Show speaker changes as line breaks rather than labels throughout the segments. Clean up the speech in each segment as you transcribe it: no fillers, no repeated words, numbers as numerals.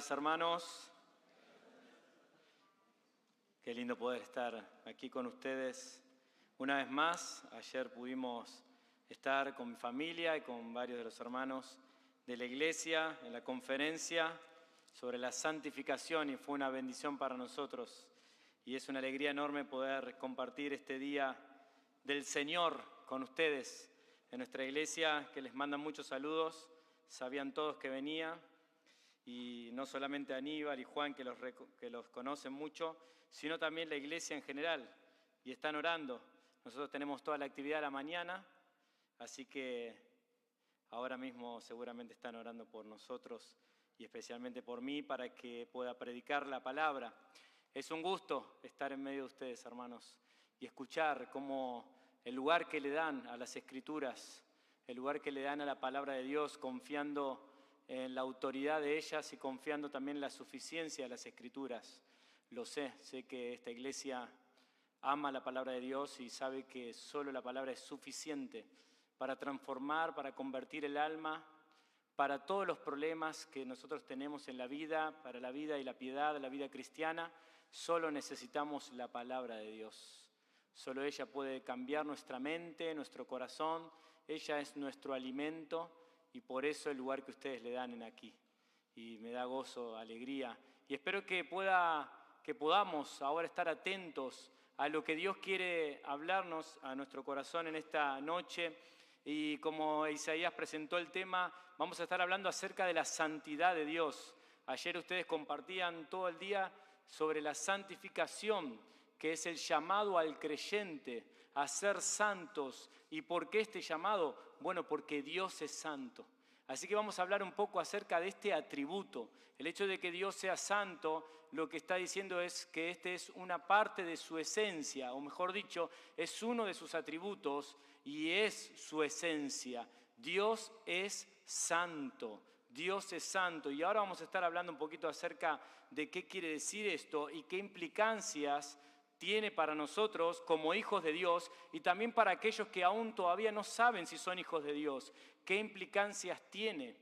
tardes, hermanos. Qué lindo poder estar aquí con ustedes una vez más. Ayer pudimos estar con mi familia y con varios de los hermanos de la iglesia en la conferencia sobre la santificación y fue una bendición para nosotros. Y es una alegría enorme poder compartir este día del Señor con ustedes en nuestra iglesia, que les mandan muchos saludos. Sabían todos que venía. Y no solamente Aníbal y Juan, que los conocen mucho, sino también la iglesia en general, y están orando. Nosotros tenemos toda la actividad a la mañana, así que ahora mismo seguramente están orando por nosotros, y especialmente por mí, para que pueda predicar la palabra. Es un gusto estar en medio de ustedes, hermanos, y escuchar cómo el lugar que le dan a las Escrituras, el lugar que le dan a la palabra de Dios, confiando en la autoridad de ellas y confiando también en la suficiencia de las Escrituras. Lo sé que esta iglesia ama la palabra de Dios y sabe que solo la palabra es suficiente para transformar, para convertir el alma, para todos los problemas que nosotros tenemos en la vida, para la vida y la piedad, la vida cristiana. Solo necesitamos la palabra de Dios. Solo ella puede cambiar nuestra mente, nuestro corazón. Ella es nuestro alimento. Y por eso el lugar que ustedes le dan en aquí. Y me da gozo, alegría. Y espero que podamos ahora estar atentos a lo que Dios quiere hablarnos a nuestro corazón en esta noche. Y como Isaías presentó el tema, vamos a estar hablando acerca de la santidad de Dios. Ayer ustedes compartían todo el día sobre la santificación, que es el llamado al creyente a ser santos. ¿Y por qué este llamado? Bueno, porque Dios es santo. Así que vamos a hablar un poco acerca de este atributo. El hecho de que Dios sea santo, lo que está diciendo es que este es una parte de su esencia, o mejor dicho, es uno de sus atributos y es su esencia. Dios es santo. Dios es santo. Y ahora vamos a estar hablando un poquito acerca de qué quiere decir esto y qué implicancias tiene para nosotros como hijos de Dios y también para aquellos que aún todavía no saben si son hijos de Dios. ¿Qué implicancias tiene?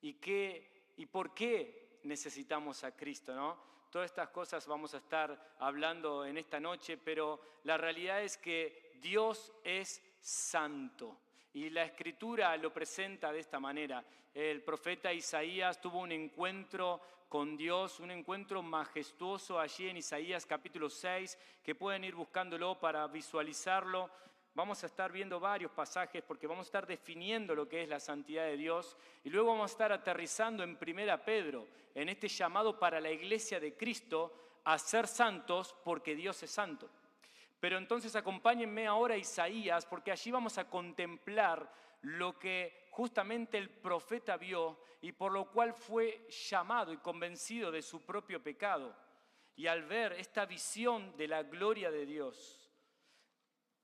¿Y por qué necesitamos a Cristo, ¿no? Todas estas cosas vamos a estar hablando en esta noche, pero la realidad es que Dios es santo. Y la Escritura lo presenta de esta manera. El profeta Isaías tuvo un encuentro con Dios, un encuentro majestuoso allí en Isaías capítulo 6, que pueden ir buscándolo para visualizarlo. Vamos a estar viendo varios pasajes porque vamos a estar definiendo lo que es la santidad de Dios y luego vamos a estar aterrizando en 1 Pedro, en este llamado para la iglesia de Cristo a ser santos porque Dios es santo. Pero entonces acompáñenme ahora a Isaías, porque allí vamos a contemplar lo que justamente el profeta vio y por lo cual fue llamado y convencido de su propio pecado. Y al ver esta visión de la gloria de Dios,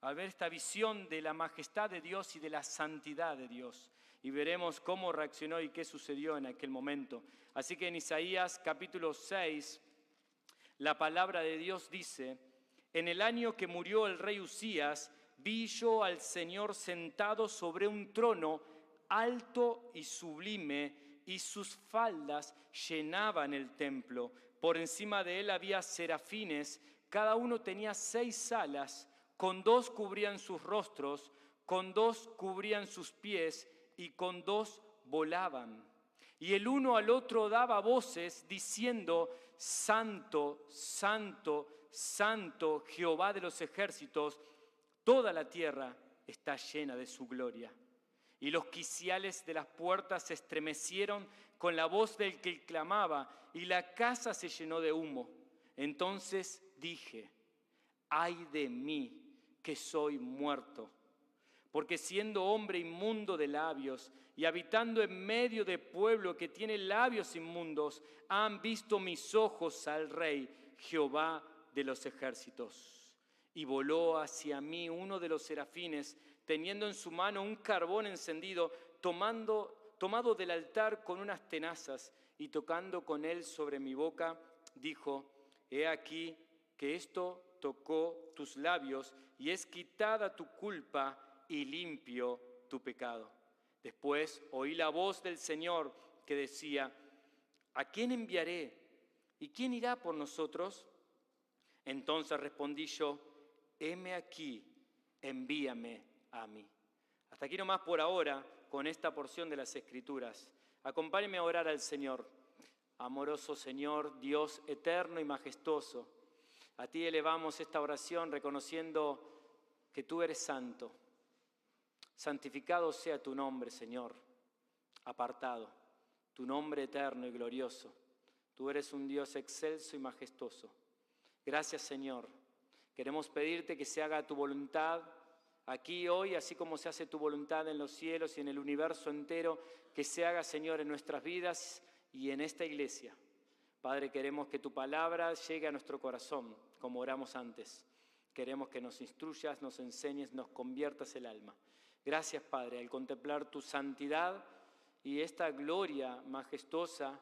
al ver esta visión de la majestad de Dios y de la santidad de Dios, y veremos cómo reaccionó y qué sucedió en aquel momento. Así que en Isaías capítulo 6, la palabra de Dios dice: en el año que murió el rey Usías, vi yo al Señor sentado sobre un trono alto y sublime, y sus faldas llenaban el templo. Por encima de él había serafines, cada uno tenía 6 alas, con 2 cubrían sus rostros, con 2 cubrían sus pies, y con 2 volaban. Y el uno al otro daba voces diciendo: Santo, Santo, Santo, Jehová de los ejércitos, toda la tierra está llena de su gloria. Y los quiciales de las puertas se estremecieron con la voz del que clamaba, y la casa se llenó de humo. Entonces dije: ay de mí, que soy muerto, porque siendo hombre inmundo de labios y habitando en medio de pueblo que tiene labios inmundos, han visto mis ojos al Rey, Jehová de los ejércitos. Y voló hacia mí uno de los serafines, teniendo en su mano un carbón encendido, tomado del altar con unas tenazas, y tocando con él sobre mi boca, dijo: he aquí que esto tocó tus labios, y es quitada tu culpa y limpio tu pecado. Después oí la voz del Señor que decía: ¿A quién enviaré? ¿Y quién irá por nosotros? Entonces respondí yo, heme aquí, envíame a mí. Hasta aquí nomás por ahora con esta porción de las Escrituras. Acompáñenme a orar al Señor. Amoroso Señor, Dios eterno y majestuoso, a ti elevamos esta oración reconociendo que tú eres santo. Santificado sea tu nombre, Señor, apartado, tu nombre eterno y glorioso. Tú eres un Dios excelso y majestuoso. Gracias, Señor. Queremos pedirte que se haga tu voluntad aquí hoy, así como se hace tu voluntad en los cielos y en el universo entero, que se haga, Señor, en nuestras vidas y en esta iglesia. Padre, queremos que tu palabra llegue a nuestro corazón, como oramos antes. Queremos que nos instruyas, nos enseñes, nos conviertas el alma. Gracias, Padre, al contemplar tu santidad y esta gloria majestuosa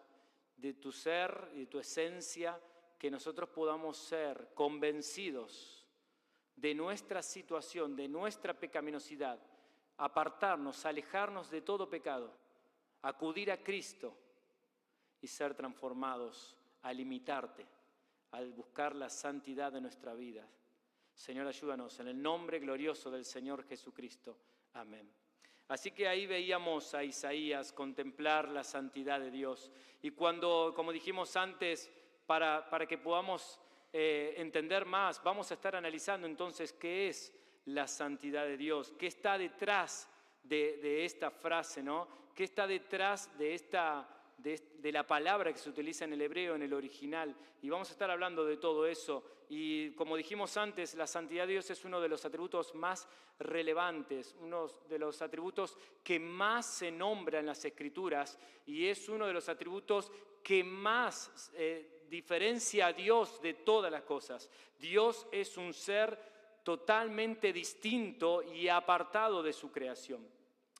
de tu ser y de tu esencia, que nosotros podamos ser convencidos de nuestra situación, de nuestra pecaminosidad, apartarnos, alejarnos de todo pecado, acudir a Cristo y ser transformados al imitarte, al buscar la santidad de nuestra vida. Señor, ayúdanos en el nombre glorioso del Señor Jesucristo. Amén. Así que ahí veíamos a Isaías contemplar la santidad de Dios. Y cuando, como dijimos antes, para que podamos entender más, vamos a estar analizando entonces qué es la santidad de Dios, qué está detrás de esta frase, ¿no? ¿Qué está detrás de la palabra que se utiliza en el hebreo, en el original? Y vamos a estar hablando de todo eso. Y como dijimos antes, la santidad de Dios es uno de los atributos más relevantes, uno de los atributos que más se nombra en las Escrituras y es uno de los atributos que más diferencia a Dios de todas las cosas. Dios es un ser totalmente distinto y apartado de su creación.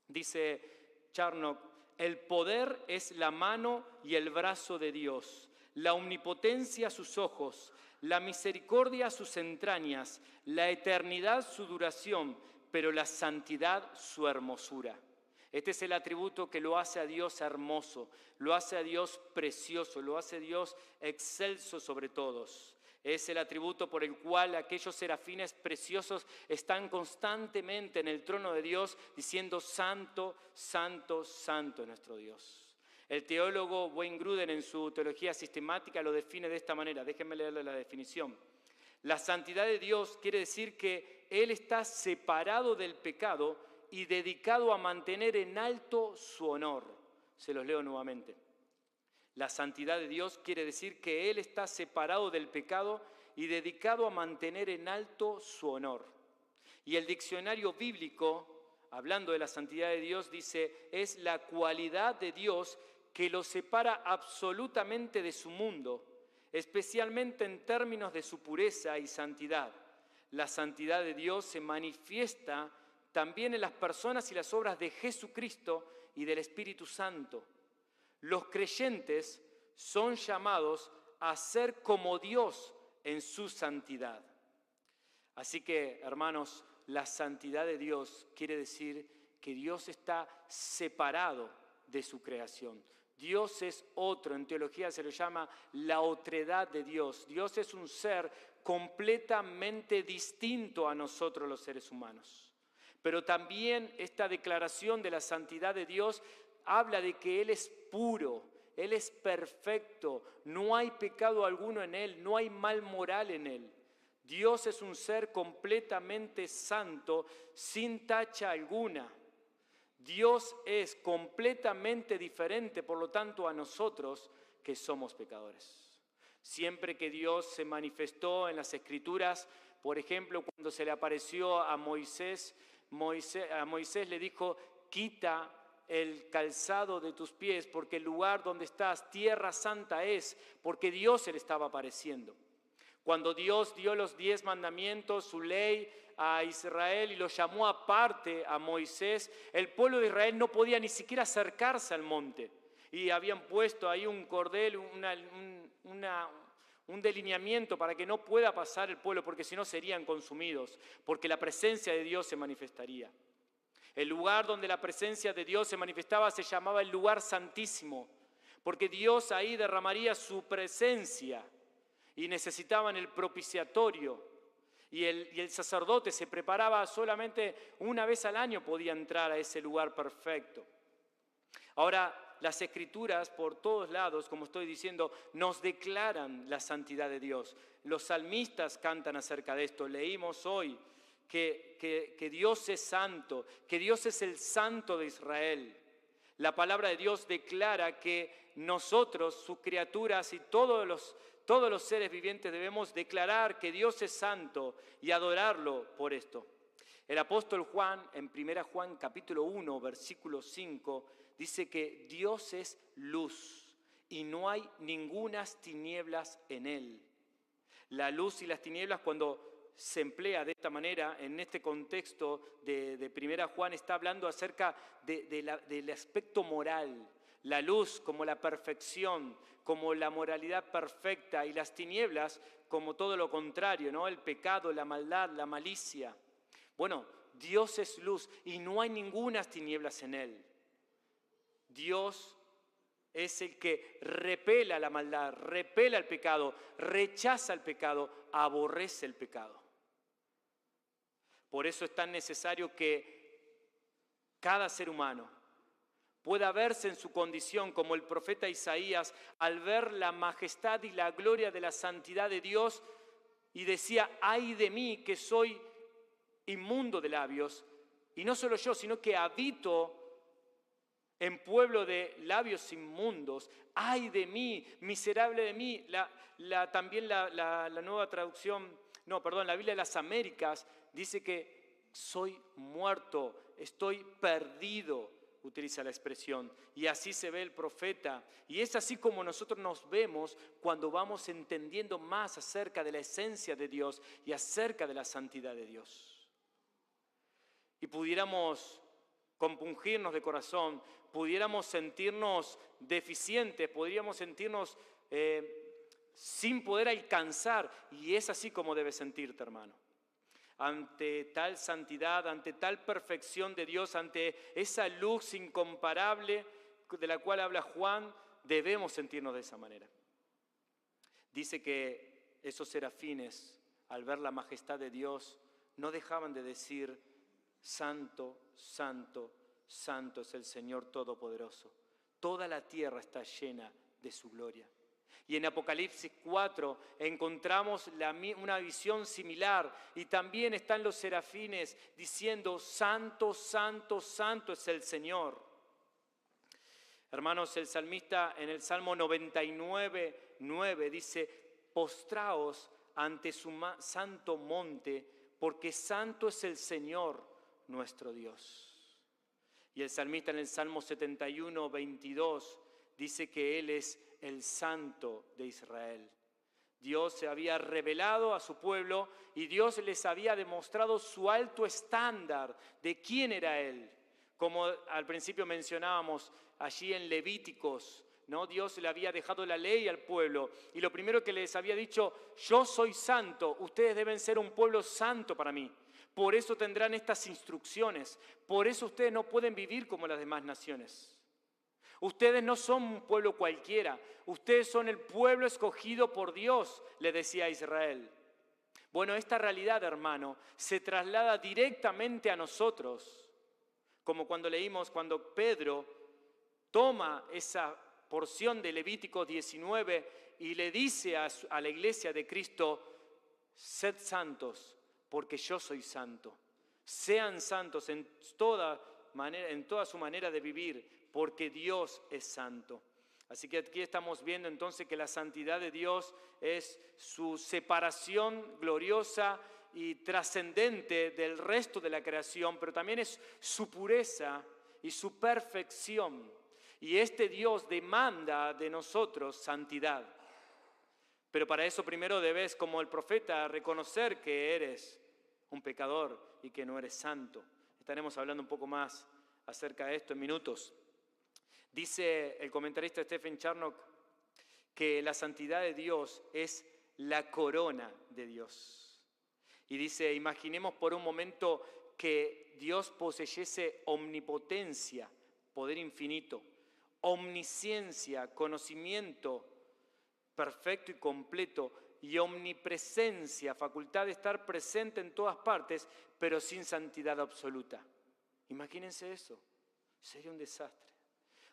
Dice Charnock, el poder es la mano y el brazo de Dios, la omnipotencia sus ojos, la misericordia sus entrañas, la eternidad su duración, pero la santidad su hermosura. Este es el atributo que lo hace a Dios hermoso, lo hace a Dios precioso, lo hace a Dios excelso sobre todos. Es el atributo por el cual aquellos serafines preciosos están constantemente en el trono de Dios diciendo santo, santo, santo es nuestro Dios. El teólogo Wayne Grudem en su teología sistemática lo define de esta manera. Déjenme leerle la definición. La santidad de Dios quiere decir que Él está separado del pecado y dedicado a mantener en alto su honor. Se los leo nuevamente. La santidad de Dios quiere decir que Él está separado del pecado y dedicado a mantener en alto su honor. Y el diccionario bíblico, hablando de la santidad de Dios, dice, es la cualidad de Dios que lo separa absolutamente de su mundo, especialmente en términos de su pureza y santidad. La santidad de Dios se manifiesta también en las personas y las obras de Jesucristo y del Espíritu Santo. Los creyentes son llamados a ser como Dios en su santidad. Así que, hermanos, la santidad de Dios quiere decir que Dios está separado de su creación. Dios es otro, en teología se le llama la otredad de Dios. Dios es un ser completamente distinto a nosotros los seres humanos. Pero también esta declaración de la santidad de Dios habla de que Él es puro, Él es perfecto, no hay pecado alguno en Él, no hay mal moral en Él. Dios es un ser completamente santo, sin tacha alguna. Dios es completamente diferente, por lo tanto, a nosotros que somos pecadores. Siempre que Dios se manifestó en las Escrituras, por ejemplo, cuando se le apareció a Moisés le dijo, quita el calzado de tus pies, porque el lugar donde estás, tierra santa es, porque Dios se le estaba apareciendo. Cuando Dios dio los 10 mandamientos, su ley a Israel y lo llamó aparte a Moisés, el pueblo de Israel no podía ni siquiera acercarse al monte. Y habían puesto ahí un cordel, un delineamiento para que no pueda pasar el pueblo, porque si no serían consumidos, porque la presencia de Dios se manifestaría. El lugar donde la presencia de Dios se manifestaba se llamaba el lugar santísimo, porque Dios ahí derramaría su presencia y necesitaban el propiciatorio. Y el sacerdote se preparaba solamente una vez al año, podía entrar a ese lugar perfecto. Ahora, las Escrituras por todos lados, como estoy diciendo, nos declaran la santidad de Dios. Los salmistas cantan acerca de esto. Leímos hoy que Dios es santo, que Dios es el santo de Israel. La palabra de Dios declara que nosotros, sus criaturas y todos los seres vivientes debemos declarar que Dios es santo y adorarlo por esto. El apóstol Juan, en 1 Juan capítulo 1, versículo 5, dice que Dios es luz y no hay ningunas tinieblas en él. La luz y las tinieblas, cuando se emplea de esta manera, en este contexto de 1 Juan, está hablando acerca del aspecto moral. La luz como la perfección, como la moralidad perfecta, y las tinieblas como todo lo contrario, ¿no? El pecado, la maldad, la malicia. Bueno, Dios es luz y no hay ningunas tinieblas en él. Dios es el que repela la maldad, repela el pecado, rechaza el pecado, aborrece el pecado. Por eso es tan necesario que cada ser humano pueda verse en su condición como el profeta Isaías al ver la majestad y la gloria de la santidad de Dios y decía, ay de mí que soy inmundo de labios, y no solo yo, sino que habito en pueblo de labios inmundos. ¡Ay de mí, miserable de mí! También la nueva traducción, la Biblia de las Américas dice que soy muerto, estoy perdido, utiliza la expresión. Y así se ve el profeta. Y es así como nosotros nos vemos cuando vamos entendiendo más acerca de la esencia de Dios y acerca de la santidad de Dios. Y pudiéramos compungirnos de corazón, pudiéramos sentirnos deficientes, podríamos sentirnos sin poder alcanzar, y es así como debes sentirte, hermano. Ante tal santidad, ante tal perfección de Dios, ante esa luz incomparable de la cual habla Juan, debemos sentirnos de esa manera. Dice que esos serafines, al ver la majestad de Dios, no dejaban de decir: Santo, santo, santo es el Señor Todopoderoso. Toda la tierra está llena de su gloria. Y en Apocalipsis 4 encontramos una visión similar, y también están los serafines diciendo: Santo, santo, santo es el Señor. Hermanos, el salmista en el Salmo 99:9 dice: postraos ante su santo monte, porque santo es el Señor nuestro Dios. Y el salmista en el Salmo 71:22 dice que Él es el Santo de Israel. Dios se había revelado a su pueblo y Dios les había demostrado su alto estándar de quién era Él. Como al principio mencionábamos allí en Levíticos, ¿no? Dios le había dejado la ley al pueblo y lo primero que les había dicho: yo soy santo, ustedes deben ser un pueblo santo para mí. Por eso tendrán estas instrucciones. Por eso ustedes no pueden vivir como las demás naciones. Ustedes no son un pueblo cualquiera. Ustedes son el pueblo escogido por Dios, le decía a Israel. Bueno, esta realidad, hermano, se traslada directamente a nosotros. Como cuando leímos, cuando Pedro toma esa porción de Levítico 19 y le dice a la iglesia de Cristo: sed santos, porque yo soy santo. Sean santos en toda su manera de vivir, porque Dios es santo. Así que aquí estamos viendo entonces que la santidad de Dios es su separación gloriosa y trascendente del resto de la creación, pero también es su pureza y su perfección. Y este Dios demanda de nosotros santidad. Pero para eso primero debes, como el profeta, reconocer que eres un pecador y que no eres santo. Estaremos hablando un poco más acerca de esto en minutos. Dice el comentarista Stephen Charnock que la santidad de Dios es la corona de Dios. Y dice: imaginemos por un momento que Dios poseyese omnipotencia, poder infinito, omnisciencia, conocimiento perfecto y completo, y omnipresencia, facultad de estar presente en todas partes, pero sin santidad absoluta. Imagínense eso, sería un desastre.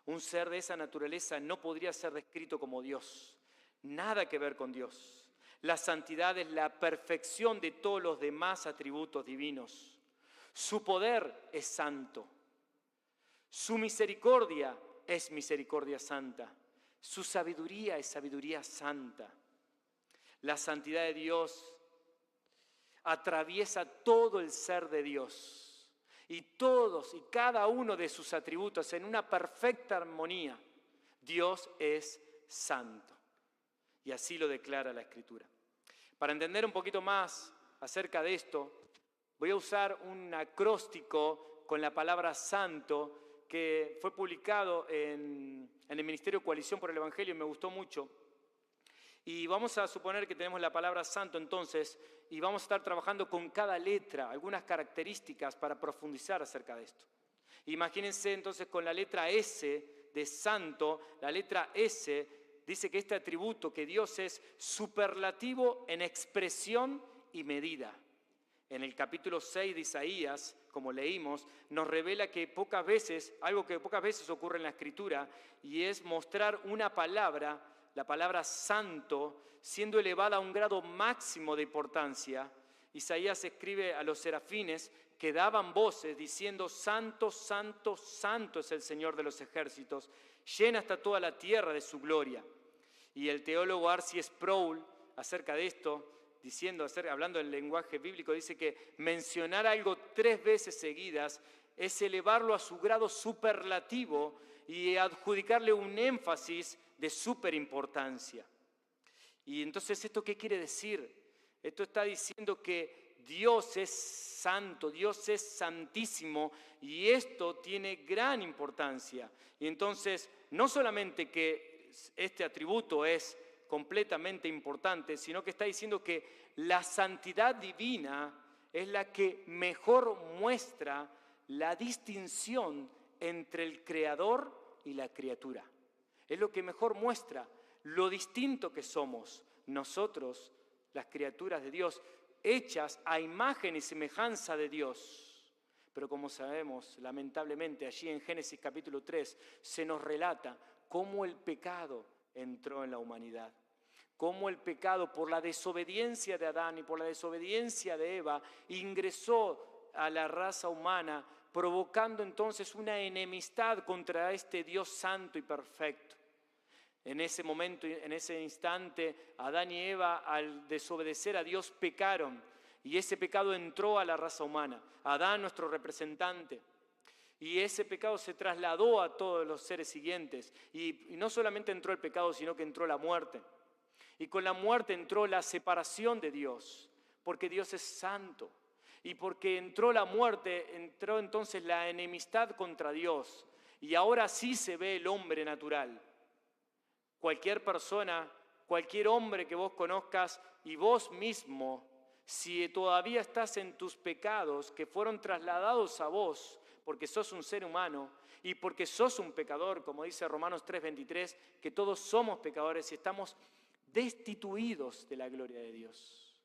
Un ser de esa naturaleza no podría ser descrito como Dios, nada que ver con Dios. La santidad es la perfección de todos los demás atributos divinos. Su poder es santo, su misericordia es misericordia santa, su sabiduría es sabiduría santa. La santidad de Dios atraviesa todo el ser de Dios y todos y cada uno de sus atributos en una perfecta armonía. Dios es santo y así lo declara la Escritura. Para entender un poquito más acerca de esto, voy a usar un acróstico con la palabra santo que fue publicado en el Ministerio Coalición por el Evangelio y me gustó mucho. Y vamos a suponer que tenemos la palabra santo entonces y vamos a estar trabajando con cada letra, algunas características para profundizar acerca de esto. Imagínense entonces con la letra S de santo, la letra S dice que este atributo, que Dios es superlativo en expresión y medida. En el capítulo 6 de Isaías, como leímos, nos revela que pocas veces, algo que pocas veces ocurre en la Escritura, y es mostrar una palabra, la palabra santo, siendo elevada a un grado máximo de importancia. Isaías escribe a los serafines que daban voces diciendo: santo, santo, santo es el Señor de los ejércitos, llena hasta toda la tierra de su gloria. Y el teólogo R.C. Sproul, acerca de esto, hablando del lenguaje bíblico, dice que mencionar algo 3 veces seguidas es elevarlo a su grado superlativo y adjudicarle un énfasis de superimportancia. Y entonces, ¿esto qué quiere decir? Esto está diciendo que Dios es santo, Dios es santísimo, y esto tiene gran importancia. Y entonces, no solamente que este atributo es completamente importante, sino que está diciendo que la santidad divina es la que mejor muestra la distinción entre el Creador y la criatura. Es lo que mejor muestra lo distinto que somos nosotros, las criaturas de Dios, hechas a imagen y semejanza de Dios. Pero como sabemos, lamentablemente, allí en Génesis capítulo 3 se nos relata cómo el pecado entró en la humanidad. Cómo el pecado, por la desobediencia de Adán y por la desobediencia de Eva, ingresó a la raza humana, provocando entonces una enemistad contra este Dios santo y perfecto. En ese momento, en ese instante, Adán y Eva, al desobedecer a Dios, pecaron. Y ese pecado entró a la raza humana. Adán, nuestro representante. Y ese pecado se trasladó a todos los seres siguientes. Y no solamente entró el pecado, sino que entró la muerte. Y con la muerte entró la separación de Dios, porque Dios es santo. Y porque entró la muerte, entró entonces la enemistad contra Dios. Y ahora sí se ve el hombre natural. Cualquier persona, cualquier hombre que vos conozcas y vos mismo, si todavía estás en tus pecados que fueron trasladados a vos, porque sos un ser humano y porque sos un pecador, como dice Romanos 3:23, que todos somos pecadores y estamos destituidos de la gloria de Dios.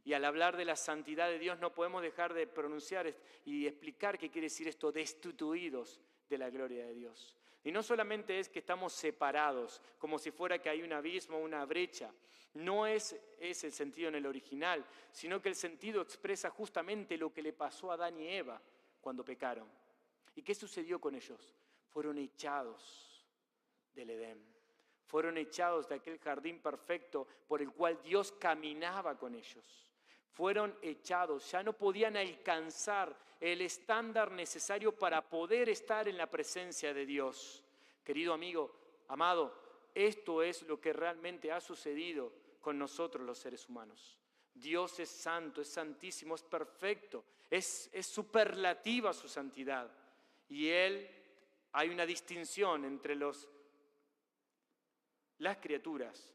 Y al hablar de la santidad de Dios no podemos dejar de pronunciar y explicar qué quiere decir esto, destituidos de la gloria de Dios. Y no solamente es que estamos separados, como si fuera que hay un abismo, una brecha. No es ese el sentido en el original, sino que el sentido expresa justamente lo que le pasó a Adán y Eva cuando pecaron. ¿Y qué sucedió con ellos? Fueron echados del Edén. Fueron echados de aquel jardín perfecto por el cual Dios caminaba con ellos. Fueron echados, ya no podían alcanzar el estándar necesario para poder estar en la presencia de Dios. Querido amigo, amado, esto es lo que realmente ha sucedido con nosotros los seres humanos. Dios es santo, es santísimo, es perfecto, es superlativa su santidad. Y hay una distinción entre las criaturas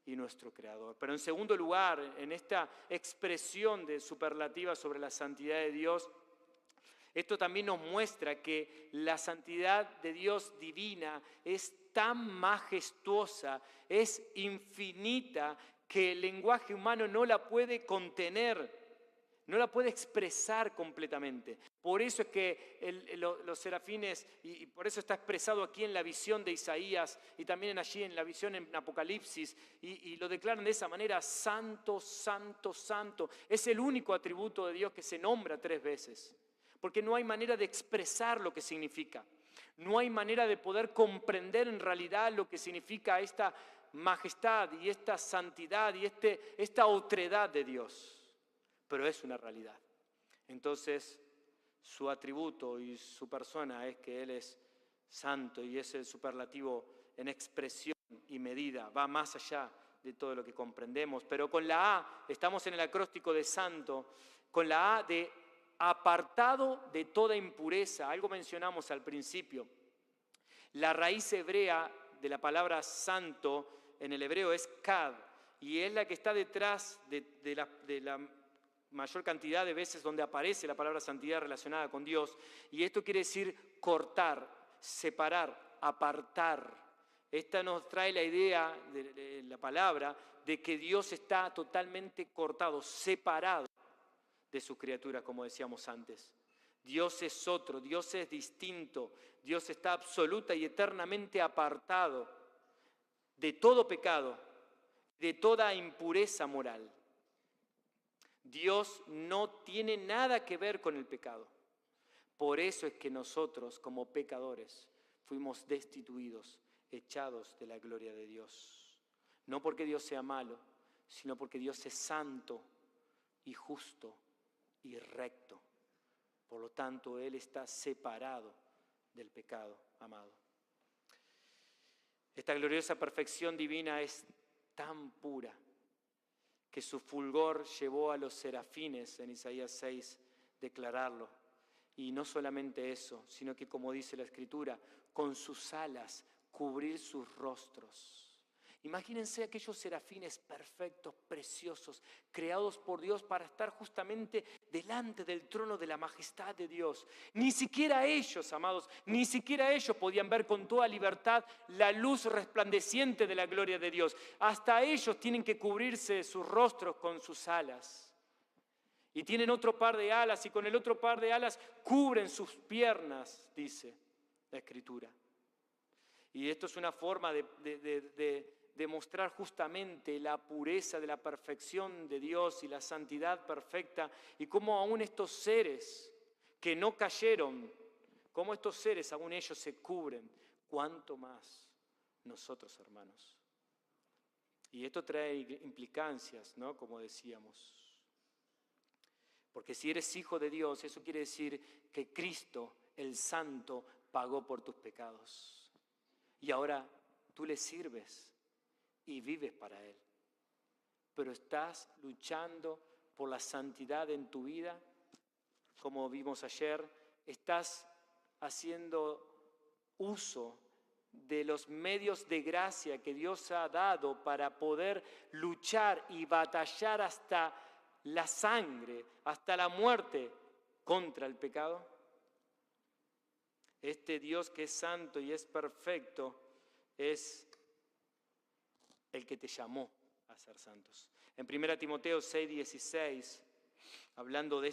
y nuestro Creador. Pero en segundo lugar, en esta expresión de superlativa sobre la santidad de Dios, Esto también nos muestra que la santidad de Dios divina es tan majestuosa, es infinita, que el lenguaje humano no la puede contener, no la puede expresar completamente. Por eso es que los serafines, y por eso está expresado aquí en la visión de Isaías y también allí en la visión en Apocalipsis, y lo declaran de esa manera: santo, santo, santo. Es el único atributo de Dios que se nombra 3 veces, porque no hay manera de expresar lo que significa. No hay manera de poder comprender en realidad lo que significa esta majestad y esta santidad y esta otredad de Dios. Pero es una realidad. Entonces, su atributo y su persona es que Él es santo, y es el superlativo en expresión y medida, va más allá de todo lo que comprendemos. Pero con la A, estamos en el acróstico de santo, con la A de apartado de toda impureza. Algo mencionamos al principio. La raíz hebrea de la palabra santo en el hebreo es kad, y es la que está detrás de la mayor cantidad de veces donde aparece la palabra santidad relacionada con Dios. Y esto quiere decir cortar, separar, apartar. Esta nos trae la idea de la palabra de que Dios está totalmente cortado, separado de sus criaturas, como decíamos antes. Dios es otro, Dios es distinto, Dios está absoluta y eternamente apartado de todo pecado, de toda impureza moral. Dios no tiene nada que ver con el pecado. Por eso es que nosotros, como pecadores, fuimos destituidos, echados de la gloria de Dios. No porque Dios sea malo, sino porque Dios es santo y justo y recto. Por lo tanto, Él está separado del pecado, amado. Esta gloriosa perfección divina es tan pura que su fulgor llevó a los serafines en Isaías 6 declararlo. Y no solamente eso, sino que, como dice la Escritura, con sus alas cubrir sus rostros. Imagínense aquellos serafines perfectos, preciosos, creados por Dios para estar justamente delante del trono de la majestad de Dios. Ni siquiera ellos, amados, ni siquiera ellos podían ver con toda libertad la luz resplandeciente de la gloria de Dios. Hasta ellos tienen que cubrirse sus rostros con sus alas. Y tienen otro par de alas, y con el otro par de alas cubren sus piernas, dice la Escritura. Y esto es una forma de mostrar justamente la pureza de la perfección de Dios y la santidad perfecta, y cómo aún estos seres que no cayeron, cómo estos seres aún ellos se cubren, cuánto más nosotros, hermanos. Y esto trae implicancias, ¿no? Como decíamos. Porque si eres hijo de Dios, eso quiere decir que Cristo, el Santo, pagó por tus pecados. Y ahora tú le sirves y vives para Él. Pero estás luchando por la santidad en tu vida, como vimos ayer. Estás haciendo uso de los medios de gracia que Dios ha dado para poder luchar y batallar hasta la sangre, hasta la muerte contra el pecado. Este Dios que es santo y es perfecto es el que te llamó a ser santos. En 1 Timoteo 6:16, hablando de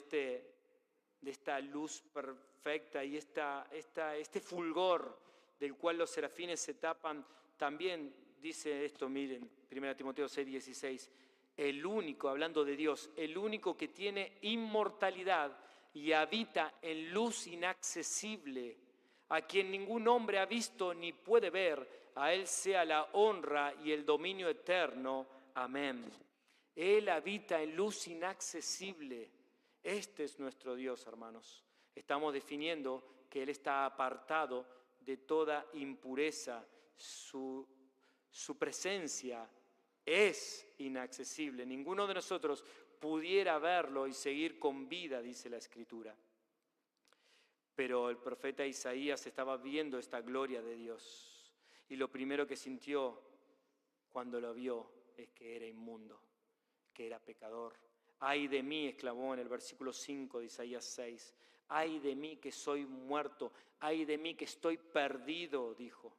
esta luz perfecta y este fulgor del cual los serafines se tapan, también dice esto, miren, 1 Timoteo 6:16, el único, hablando de Dios, el único que tiene inmortalidad y habita en luz inaccesible, a quien ningún hombre ha visto ni puede ver, a Él sea la honra y el dominio eterno. Amén. Él habita en luz inaccesible. Este es nuestro Dios, hermanos. Estamos definiendo que Él está apartado de toda impureza. Su presencia es inaccesible. Ninguno de nosotros pudiera verlo y seguir con vida, dice la Escritura. Pero el profeta Isaías estaba viendo esta gloria de Dios. Y lo primero que sintió cuando lo vio es que era inmundo, que era pecador. ¡Ay de mí!, exclamó en el versículo 5 de Isaías 6. Ay de mí que soy muerto, ay de mí que estoy perdido, dijo.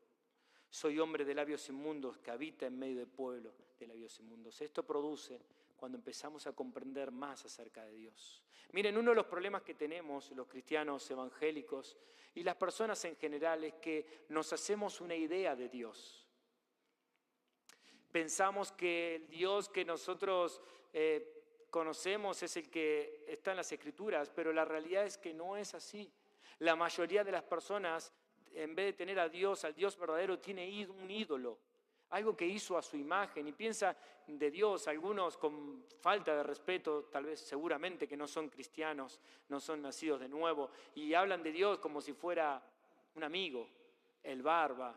Soy hombre de labios inmundos que habita en medio del pueblo de labios inmundos. Esto produce cuando empezamos a comprender más acerca de Dios. Miren, uno de los problemas que tenemos los cristianos evangélicos y las personas en general es que nos hacemos una idea de Dios. Pensamos que el Dios que nosotros conocemos es el que está en las Escrituras, pero la realidad es que no es así. La mayoría de las personas, en vez de tener a Dios, al Dios verdadero, tiene un ídolo, algo que hizo a su imagen, y piensa de Dios, algunos con falta de respeto, tal vez seguramente que no son cristianos, no son nacidos de nuevo, y hablan de Dios como si fuera un amigo, el barba,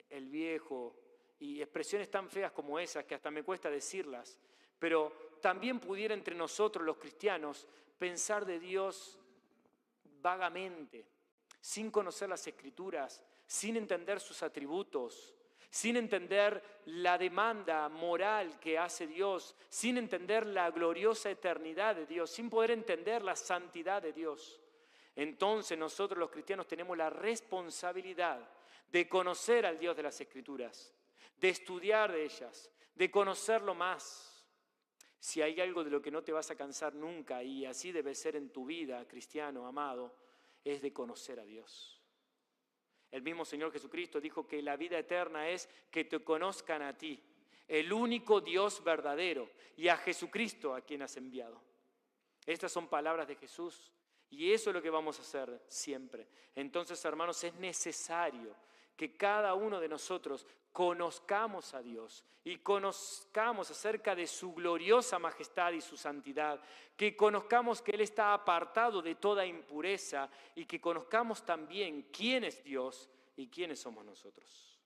el viejo, y expresiones tan feas como esas que hasta me cuesta decirlas, pero también pudiera entre nosotros los cristianos pensar de Dios vagamente, sin conocer las Escrituras, sin entender sus atributos, sin entender la demanda moral que hace Dios, sin entender la gloriosa eternidad de Dios, sin poder entender la santidad de Dios. Entonces nosotros los cristianos tenemos la responsabilidad de conocer al Dios de las Escrituras, de estudiar de ellas, de conocerlo más. Si hay algo de lo que no te vas a cansar nunca, y así debe ser en tu vida, cristiano amado, es de conocer a Dios. El mismo Señor Jesucristo dijo que la vida eterna es que te conozcan a ti, el único Dios verdadero, y a Jesucristo a quien has enviado. Estas son palabras de Jesús, y eso es lo que vamos a hacer siempre. Entonces, hermanos, es necesario que cada uno de nosotros conozcamos a Dios y conozcamos acerca de su gloriosa majestad y su santidad, que conozcamos que Él está apartado de toda impureza y que conozcamos también quién es Dios y quiénes somos nosotros.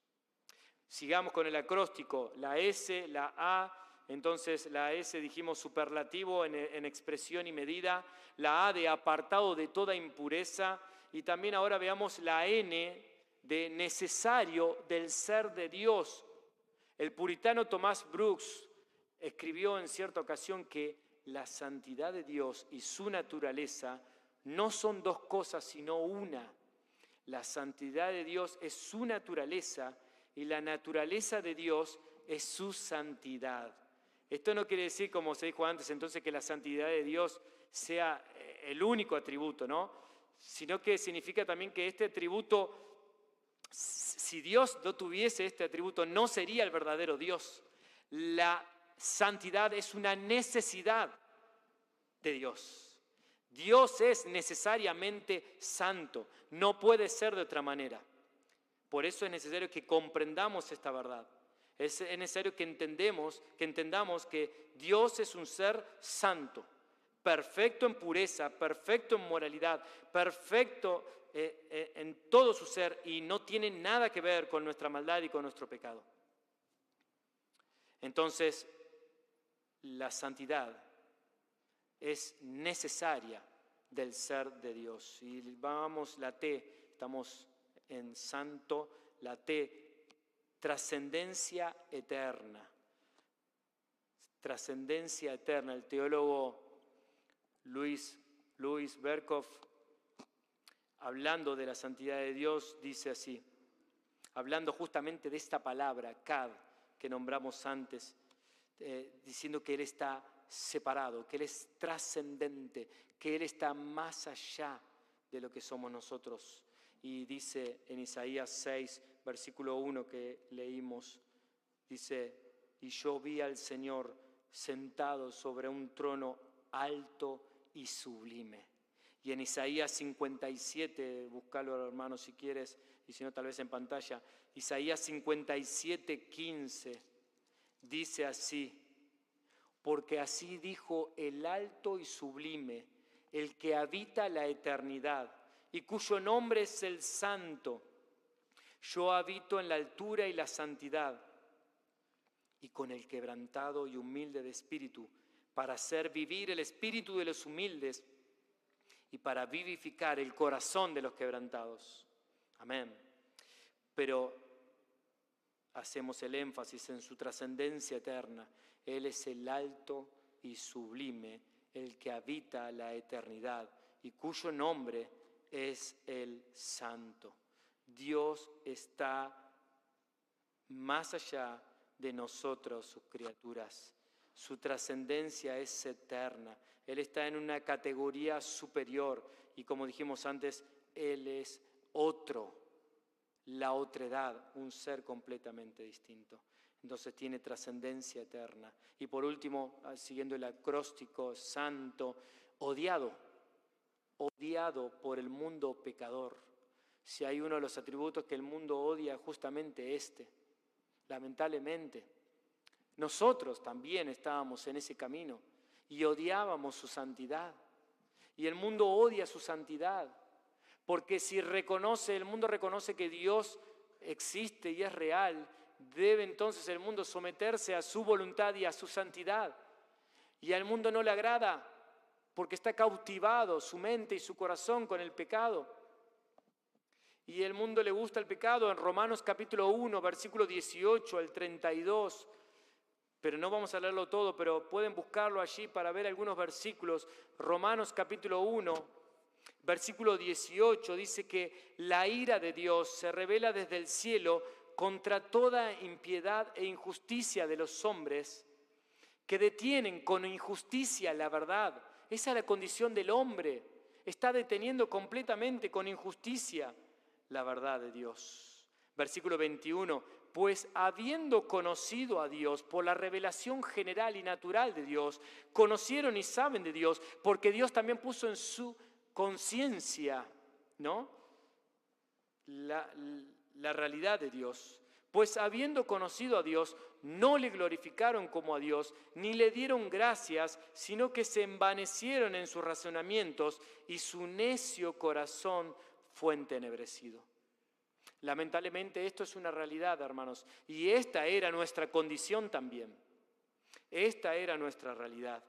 Sigamos con el acróstico, la S, la A. Entonces la S dijimos superlativo en expresión y medida, la A de apartado de toda impureza, y también ahora veamos la N de necesario del ser de Dios. El puritano Thomas Brooks escribió en cierta ocasión que la santidad de Dios y su naturaleza no son dos cosas sino una. La santidad de Dios es su naturaleza y la naturaleza de Dios es su santidad. Esto no quiere decir, como se dijo antes, entonces que la santidad de Dios sea el único atributo, ¿no? Sino que significa también que este atributo, si Dios no tuviese este atributo, no sería el verdadero Dios. La santidad es una necesidad de Dios. Dios es necesariamente santo, no puede ser de otra manera. Por eso es necesario que comprendamos esta verdad. Es necesario que entendamos que Dios es un ser santo, perfecto en pureza, perfecto en moralidad, perfecto en todo su ser y no tiene nada que ver con nuestra maldad y con nuestro pecado. Entonces, la santidad es necesaria del ser de Dios. Y vamos, la T, estamos en santo, la T, trascendencia eterna. Trascendencia eterna. El teólogo Luis Berkhoff, hablando de la santidad de Dios, dice así, hablando justamente de esta palabra, kad, que nombramos antes, diciendo que Él está separado, que Él es trascendente, que Él está más allá de lo que somos nosotros. Y dice en Isaías 6, versículo 1 que leímos, dice, y yo vi al Señor sentado sobre un trono alto y sublime. Y en Isaías 57, búscalo hermano si quieres, y si no tal vez en pantalla, Isaías 57, 15, dice así, porque así dijo el alto y sublime, el que habita la eternidad y cuyo nombre es el Santo. Yo habito en la altura y la santidad y con el quebrantado y humilde de espíritu, para hacer vivir el espíritu de los humildes y para vivificar el corazón de los quebrantados. Amén. Pero hacemos el énfasis en su trascendencia eterna. Él es el alto y sublime, el que habita la eternidad y cuyo nombre es el Santo. Dios está más allá de nosotros, sus criaturas. Su trascendencia es eterna. Él está en una categoría superior y, como dijimos antes, Él es otro, la otredad, un ser completamente distinto. Entonces tiene trascendencia eterna. Y por último, siguiendo el acróstico, santo, odiado por el mundo pecador. Si hay uno de los atributos que el mundo odia, justamente este. Lamentablemente, nosotros también estábamos en ese camino y odiábamos su santidad. Y el mundo odia su santidad, porque si el mundo reconoce que Dios existe y es real, debe entonces el mundo someterse a su voluntad y a su santidad. Y al mundo no le agrada, porque está cautivado su mente y su corazón con el pecado. Y el mundo le gusta el pecado. En Romanos capítulo 1, versículo 18 al 32, pero no vamos a leerlo todo, pero pueden buscarlo allí para ver algunos versículos. Romanos capítulo 1, versículo 18, dice que la ira de Dios se revela desde el cielo contra toda impiedad e injusticia de los hombres que detienen con injusticia la verdad. Esa es la condición del hombre. Está deteniendo completamente con injusticia la verdad de Dios. Versículo 21, pues habiendo conocido a Dios por la revelación general y natural de Dios, conocieron y saben de Dios, porque Dios también puso en su conciencia, ¿no?, la realidad de Dios. Pues habiendo conocido a Dios, no le glorificaron como a Dios, ni le dieron gracias, sino que se envanecieron en sus razonamientos y su necio corazón fue entenebrecido. Lamentablemente esto es una realidad, hermanos, y esta era nuestra condición también. Esta era nuestra realidad.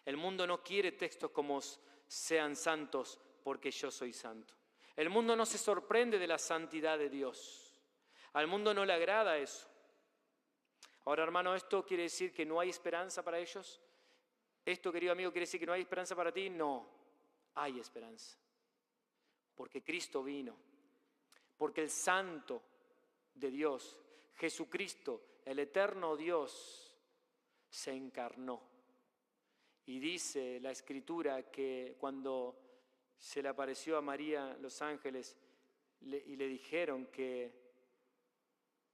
El mundo no quiere textos como sean santos porque yo soy santo. El mundo no se sorprende de la santidad de Dios. Al mundo no le agrada eso. Ahora, hermano, ¿esto quiere decir que no hay esperanza para ellos? ¿Esto, querido amigo, quiere decir que no hay esperanza para ti? No, hay esperanza. Porque Cristo vino. Porque el Santo de Dios, Jesucristo, el eterno Dios, se encarnó. Y dice la Escritura que cuando se le apareció a María los ángeles y le dijeron que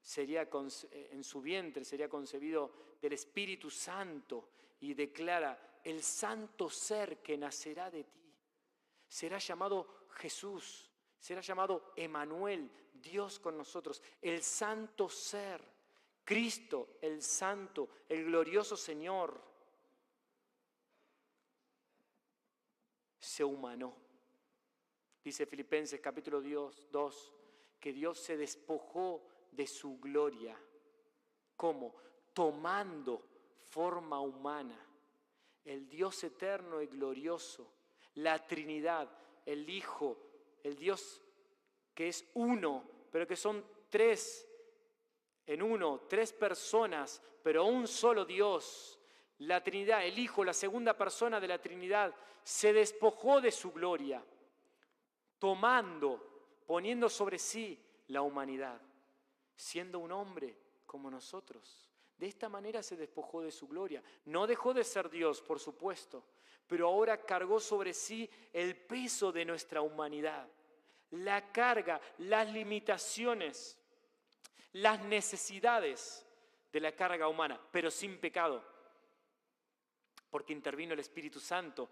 en su vientre sería concebido del Espíritu Santo, y declara: el santo ser que nacerá de ti será llamado Jesús, será llamado Emmanuel, Dios con nosotros. El santo ser, Cristo, el santo, el glorioso Señor, se humanó. Dice Filipenses capítulo 2, que Dios se despojó de su gloria. ¿Cómo? Tomando forma humana. El Dios eterno y glorioso, la Trinidad, el Hijo, el Dios que es uno, pero que son tres en uno, tres personas, pero un solo Dios. La Trinidad, el Hijo, la segunda persona de la Trinidad, se despojó de su gloria, poniendo sobre sí la humanidad, siendo un hombre como nosotros. De esta manera se despojó de su gloria. No dejó de ser Dios, por supuesto, pero ahora cargó sobre sí el peso de nuestra humanidad, la carga, las limitaciones, las necesidades de la carga humana, pero sin pecado, porque intervino el Espíritu Santo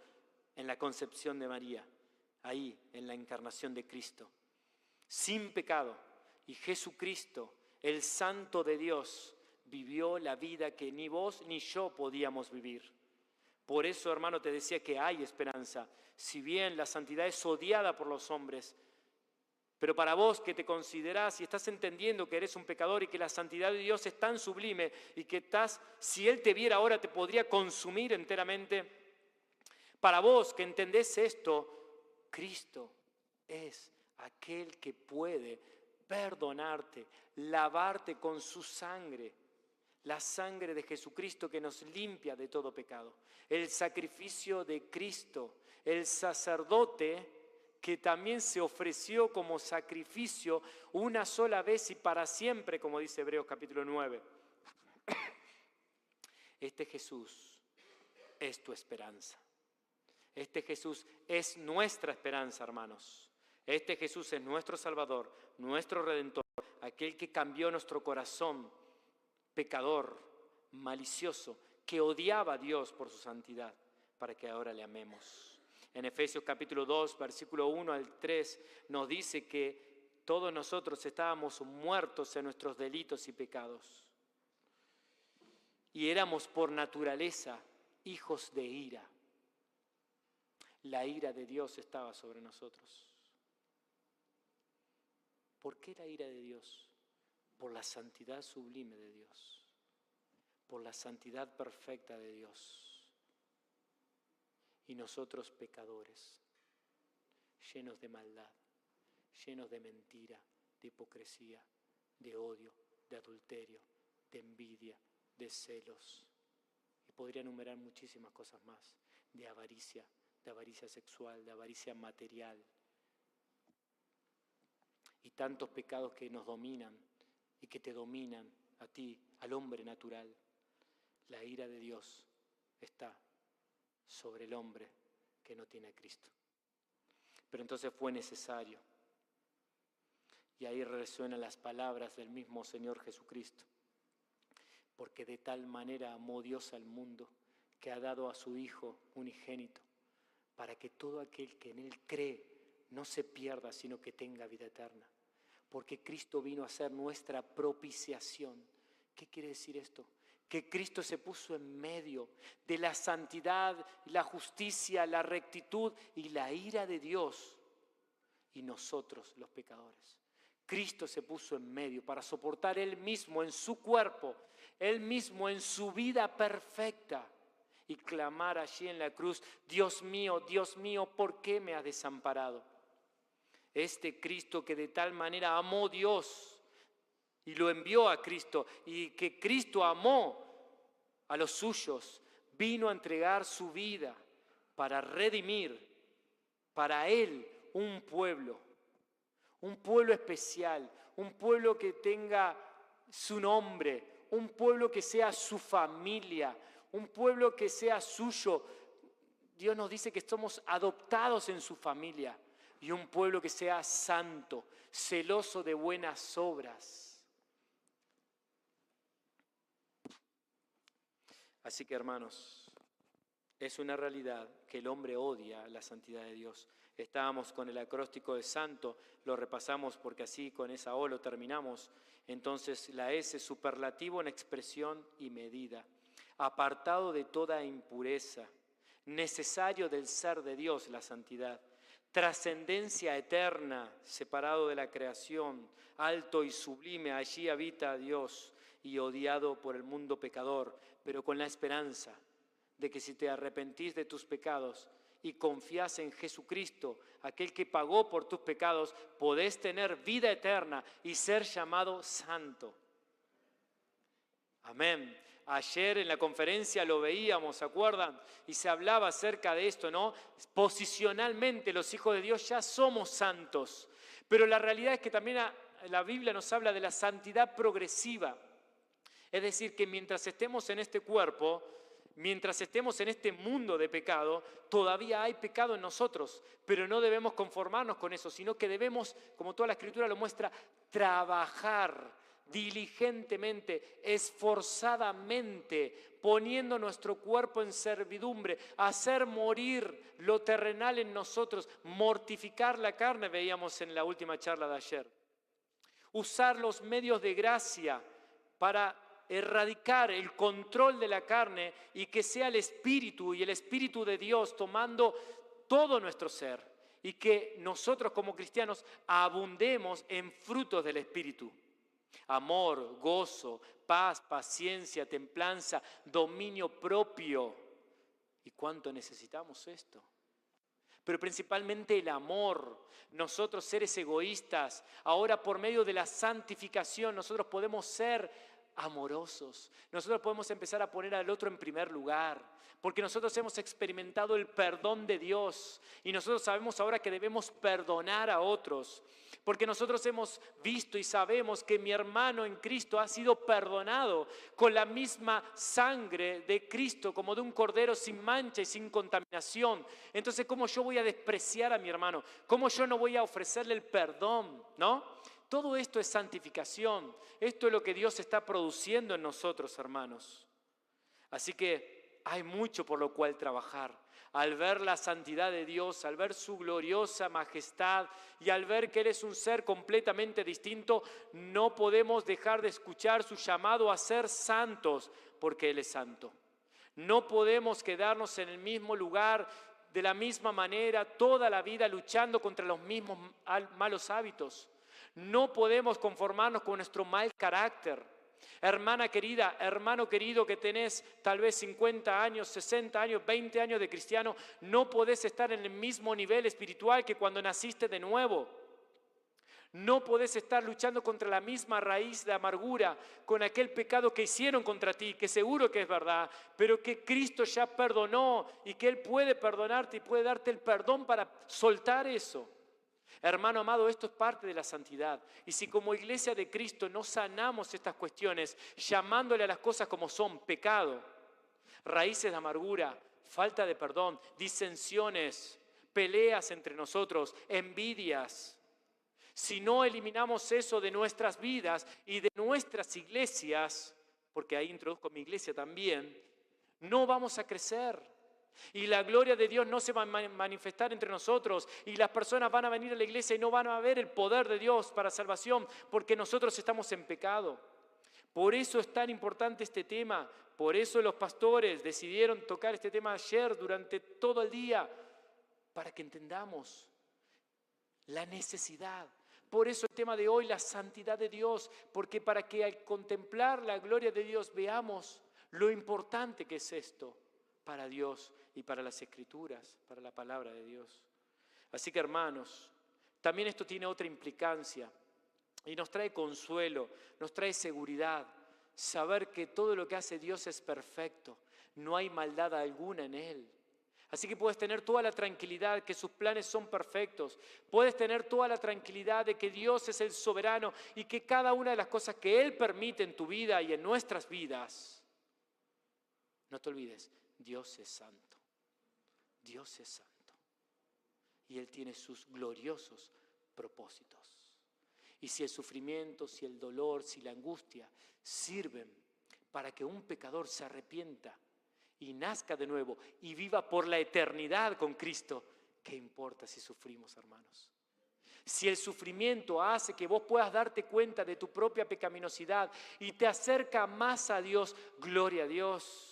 en la concepción de María, ahí en la encarnación de Cristo, sin pecado. Y Jesucristo, el Santo de Dios, vivió la vida que ni vos ni yo podíamos vivir. Por eso, hermano, te decía que hay esperanza. Si bien la santidad es odiada por los hombres, pero para vos que te considerás y estás entendiendo que eres un pecador y que la santidad de Dios es tan sublime y que si Él te viera ahora te podría consumir enteramente, para vos que entendés esto, Cristo es aquel que puede perdonarte, lavarte con su sangre, la sangre de Jesucristo que nos limpia de todo pecado. El sacrificio de Cristo
el sacerdote que también se ofreció como sacrificio una sola vez y para siempre, como dice Hebreos capítulo 9. Este Jesús es tu esperanza. Este Jesús es nuestra esperanza, hermanos. Este Jesús es nuestro Salvador, nuestro Redentor, aquel que cambió nuestro corazón pecador, malicioso, que odiaba a Dios por su santidad, para que ahora le amemos. En Efesios capítulo 2, versículo 1 al 3, nos dice que todos nosotros estábamos muertos en nuestros delitos y pecados. Y éramos por naturaleza hijos de ira. La ira de Dios estaba sobre nosotros. ¿Por qué la ira de Dios? Por la santidad sublime de Dios, por la santidad perfecta de Dios. Y nosotros pecadores, llenos de maldad, llenos de mentira, de hipocresía, de odio, de adulterio, de envidia, de celos. Y podría enumerar muchísimas cosas más, de avaricia sexual, de avaricia material. Y tantos pecados que nos dominan y que te dominan a ti, al hombre natural. La ira de Dios está sobre el hombre que no tiene a Cristo. Pero entonces fue necesario. Y ahí resuenan las palabras del mismo Señor Jesucristo. Porque de tal manera amó Dios al mundo que ha dado a su Hijo unigénito, para que todo aquel que en Él cree no se pierda, sino que tenga vida eterna. Porque Cristo vino a ser nuestra propiciación. ¿Qué quiere decir esto? Que Cristo se puso en medio de la santidad, la justicia, la rectitud y la ira de Dios y nosotros los pecadores. Cristo se puso en medio para soportar Él mismo en su cuerpo, Él mismo en su vida perfecta y clamar allí en la cruz: Dios mío, ¿por qué me has desamparado? Este Cristo que de tal manera amó Dios y lo envió a Cristo, y que Cristo amó a los suyos, vino a entregar su vida para redimir para Él un pueblo especial, un pueblo que tenga su nombre, un pueblo que sea su familia, un pueblo que sea suyo. Dios nos dice que somos adoptados en su familia. Y un pueblo que sea santo, celoso de buenas obras. Así que, hermanos, es una realidad que el hombre odia la santidad de Dios. Estábamos con el acróstico de santo, lo repasamos porque así con esa O lo terminamos. Entonces la S, superlativo en expresión y medida, apartado de toda impureza, necesario del ser de Dios, la santidad. Trascendencia eterna, separado de la creación, alto y sublime, allí habita Dios y odiado por el mundo pecador, pero con la esperanza de que si te arrepentís de tus pecados y confías en Jesucristo, aquel que pagó por tus pecados, podés tener vida eterna y ser llamado santo. Amén. Ayer en la conferencia lo veíamos, ¿se acuerdan? Y se hablaba acerca de esto, ¿no? Posicionalmente los hijos de Dios ya somos santos, pero la realidad es que también la Biblia nos habla de la santidad progresiva. Es decir, que mientras estemos en este cuerpo, mientras estemos en este mundo de pecado, todavía hay pecado en nosotros, pero no debemos conformarnos con eso, sino que debemos, como toda la Escritura lo muestra, trabajar diligentemente, esforzadamente, poniendo nuestro cuerpo en servidumbre, hacer morir lo terrenal en nosotros, mortificar la carne, veíamos en la última charla de ayer. Usar los medios de gracia para erradicar el control de la carne y que sea el Espíritu y el Espíritu de Dios tomando todo nuestro ser y que nosotros como cristianos abundemos en frutos del Espíritu. Amor, gozo, paz, paciencia, templanza, dominio propio. ¿Y cuánto necesitamos esto? Pero principalmente el amor. Nosotros, seres egoístas, ahora por medio de la santificación, nosotros podemos ser amorosos. Nosotros podemos empezar a poner al otro en primer lugar, porque nosotros hemos experimentado el perdón de Dios y nosotros sabemos ahora que debemos perdonar a otros, porque nosotros hemos visto y sabemos que mi hermano en Cristo ha sido perdonado con la misma sangre de Cristo, como de un cordero sin mancha y sin contaminación. Entonces, ¿cómo yo voy a despreciar a mi hermano? ¿Cómo yo no voy a ofrecerle el perdón? ¿No? Todo esto es santificación. Esto es lo que Dios está produciendo en nosotros, hermanos. Así que hay mucho por lo cual trabajar. Al ver la santidad de Dios, al ver su gloriosa majestad y al ver que Él es un ser completamente distinto, no podemos dejar de escuchar su llamado a ser santos, porque Él es santo. No podemos quedarnos en el mismo lugar, de la misma manera, toda la vida luchando contra los mismos malos hábitos. No podemos conformarnos con nuestro mal carácter. Hermana querida, hermano querido que tenés tal vez 50 años, 60 años, 20 años de cristiano, no podés estar en el mismo nivel espiritual que cuando naciste de nuevo. No podés estar luchando contra la misma raíz de amargura, con aquel pecado que hicieron contra ti, que seguro que es verdad, pero que Cristo ya perdonó y que Él puede perdonarte y puede darte el perdón para soltar eso. Hermano amado, esto es parte de la santidad. Y si como iglesia de Cristo no sanamos estas cuestiones, llamándole a las cosas como son, pecado, raíces de amargura, falta de perdón, disensiones, peleas entre nosotros, envidias, si no eliminamos eso de nuestras vidas y de nuestras iglesias, porque ahí introduzco mi iglesia también, no vamos a crecer. Y la gloria de Dios no se va a manifestar entre nosotros y las personas van a venir a la iglesia y no van a ver el poder de Dios para salvación porque nosotros estamos en pecado. Por eso es tan importante este tema, por eso los pastores decidieron tocar este tema ayer durante todo el día, para que entendamos la necesidad. Por eso el tema de hoy, la santidad de Dios, porque para que al contemplar la gloria de Dios veamos lo importante que es esto para Dios y para las Escrituras, para la palabra de Dios. Así que hermanos, también esto tiene otra implicancia y nos trae consuelo, nos trae seguridad, saber que todo lo que hace Dios es perfecto, no hay maldad alguna en Él. Así que puedes tener toda la tranquilidad que sus planes son perfectos, puedes tener toda la tranquilidad de que Dios es el soberano y que cada una de las cosas que Él permite en tu vida y en nuestras vidas, no te olvides, Dios es santo. Dios es santo y Él tiene sus gloriosos propósitos. Y si el sufrimiento, si el dolor, si la angustia sirven para que un pecador se arrepienta y nazca de nuevo y viva por la eternidad con Cristo, ¿qué importa si sufrimos, hermanos? Si el sufrimiento hace que vos puedas darte cuenta de tu propia pecaminosidad y te acerca más a Dios, gloria a Dios.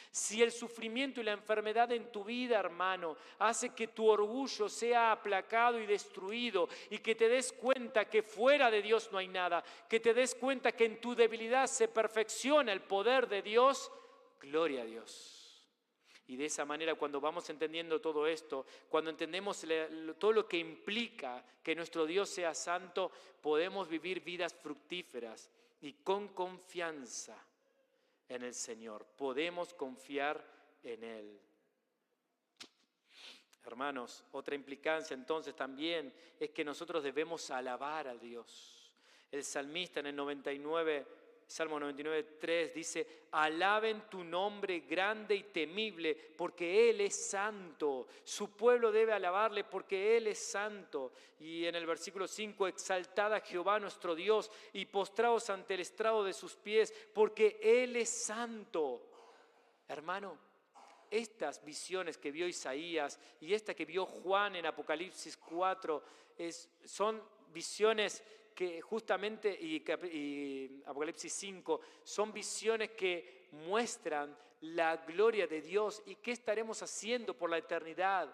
Si el sufrimiento y la enfermedad en tu vida, hermano, hace que tu orgullo sea aplacado y destruido y que te des cuenta que fuera de Dios no hay nada, que te des cuenta que en tu debilidad se perfecciona el poder de Dios, gloria a Dios. Y de esa manera, cuando vamos entendiendo todo esto, cuando entendemos todo lo que implica que nuestro Dios sea santo, podemos vivir vidas fructíferas y con confianza en el Señor. Podemos confiar en Él. Hermanos, otra implicancia entonces también es que nosotros debemos alabar a Dios. El salmista en el Salmo 99:3 dice: alaben tu nombre grande y temible, porque Él es santo. Su pueblo debe alabarle porque Él es santo. Y en el versículo 5, exaltad a Jehová nuestro Dios y postraos ante el estrado de sus pies, porque Él es santo. Hermano, estas visiones que vio Isaías y esta que vio Juan en Apocalipsis 4 son visiones que justamente, y Apocalipsis 5, son visiones que muestran la gloria de Dios y qué estaremos haciendo por la eternidad,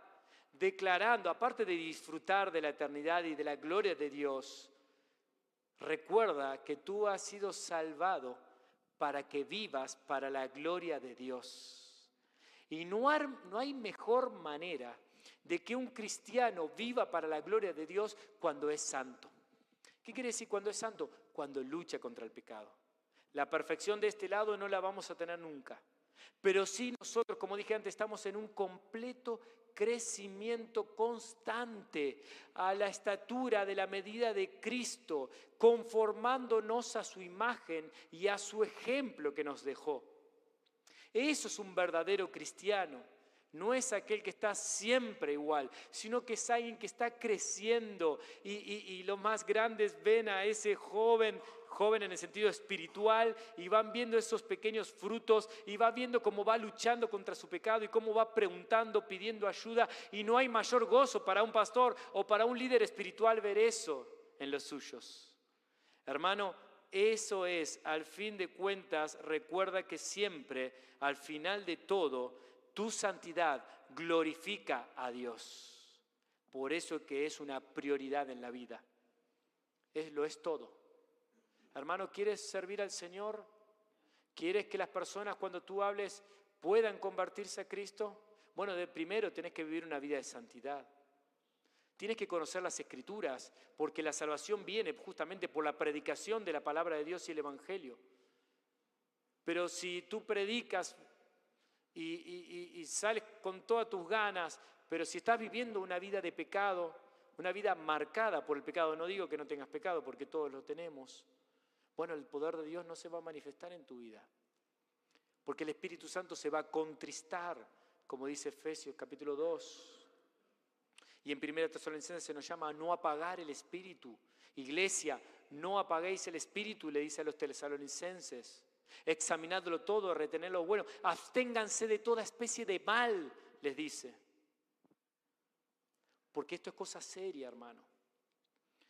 declarando, aparte de disfrutar de la eternidad y de la gloria de Dios, recuerda que tú has sido salvado para que vivas para la gloria de Dios. Y no hay mejor manera de que un cristiano viva para la gloria de Dios cuando es santo. ¿Qué quiere decir cuando es santo? Cuando lucha contra el pecado. La perfección de este lado no la vamos a tener nunca. Pero sí nosotros, como dije antes, estamos en un completo crecimiento constante a la estatura de la medida de Cristo, conformándonos a su imagen y a su ejemplo que nos dejó. Eso es un verdadero cristiano. No es aquel que está siempre igual, sino que es alguien que está creciendo y los más grandes ven a ese joven en el sentido espiritual y van viendo esos pequeños frutos y va viendo cómo va luchando contra su pecado y cómo va preguntando, pidiendo ayuda, y no hay mayor gozo para un pastor o para un líder espiritual ver eso en los suyos. Hermano, eso es, al fin de cuentas, recuerda que siempre, al final de todo, tu santidad glorifica a Dios. Por eso que es una prioridad en la vida. Lo es todo. Hermano, ¿quieres servir al Señor? ¿Quieres que las personas cuando tú hables puedan convertirse a Cristo? Bueno, de primero tenés que vivir una vida de santidad. Tienes que conocer las Escrituras, porque la salvación viene justamente por la predicación de la palabra de Dios y el Evangelio. Pero si tú predicas y sales con todas tus ganas, pero si estás viviendo una vida de pecado, una vida marcada por el pecado, no digo que no tengas pecado, porque todos lo tenemos, bueno, el poder de Dios no se va a manifestar en tu vida, porque el Espíritu Santo se va a contristar, como dice Efesios capítulo 2. Y en 1 Tesalonicenses se nos llama a no apagar el Espíritu. Iglesia, no apaguéis el Espíritu, le dice a los tesalonicenses. Examinadlo todo, retened lo bueno. Absténganse de toda especie de mal, les dice. Porque esto es cosa seria, hermano.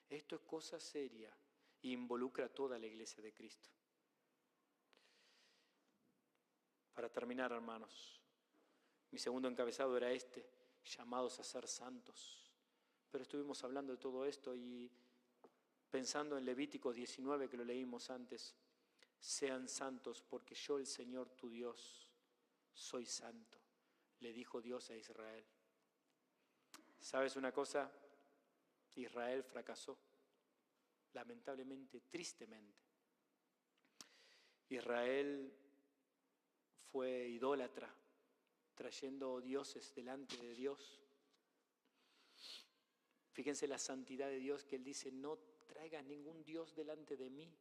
Esto es cosa seria e involucra a toda la iglesia de Cristo. Para terminar, hermanos, mi segundo encabezado era llamados a ser santos. Pero estuvimos hablando de todo esto y pensando en Levítico 19, que lo leímos antes. Sean santos porque yo, el Señor tu Dios, soy santo, le dijo Dios a Israel. ¿Sabes una cosa? Israel fracasó, lamentablemente, tristemente. Israel fue idólatra, trayendo dioses delante de Dios. Fíjense la santidad de Dios, que Él dice, no traigas ningún Dios delante de mí,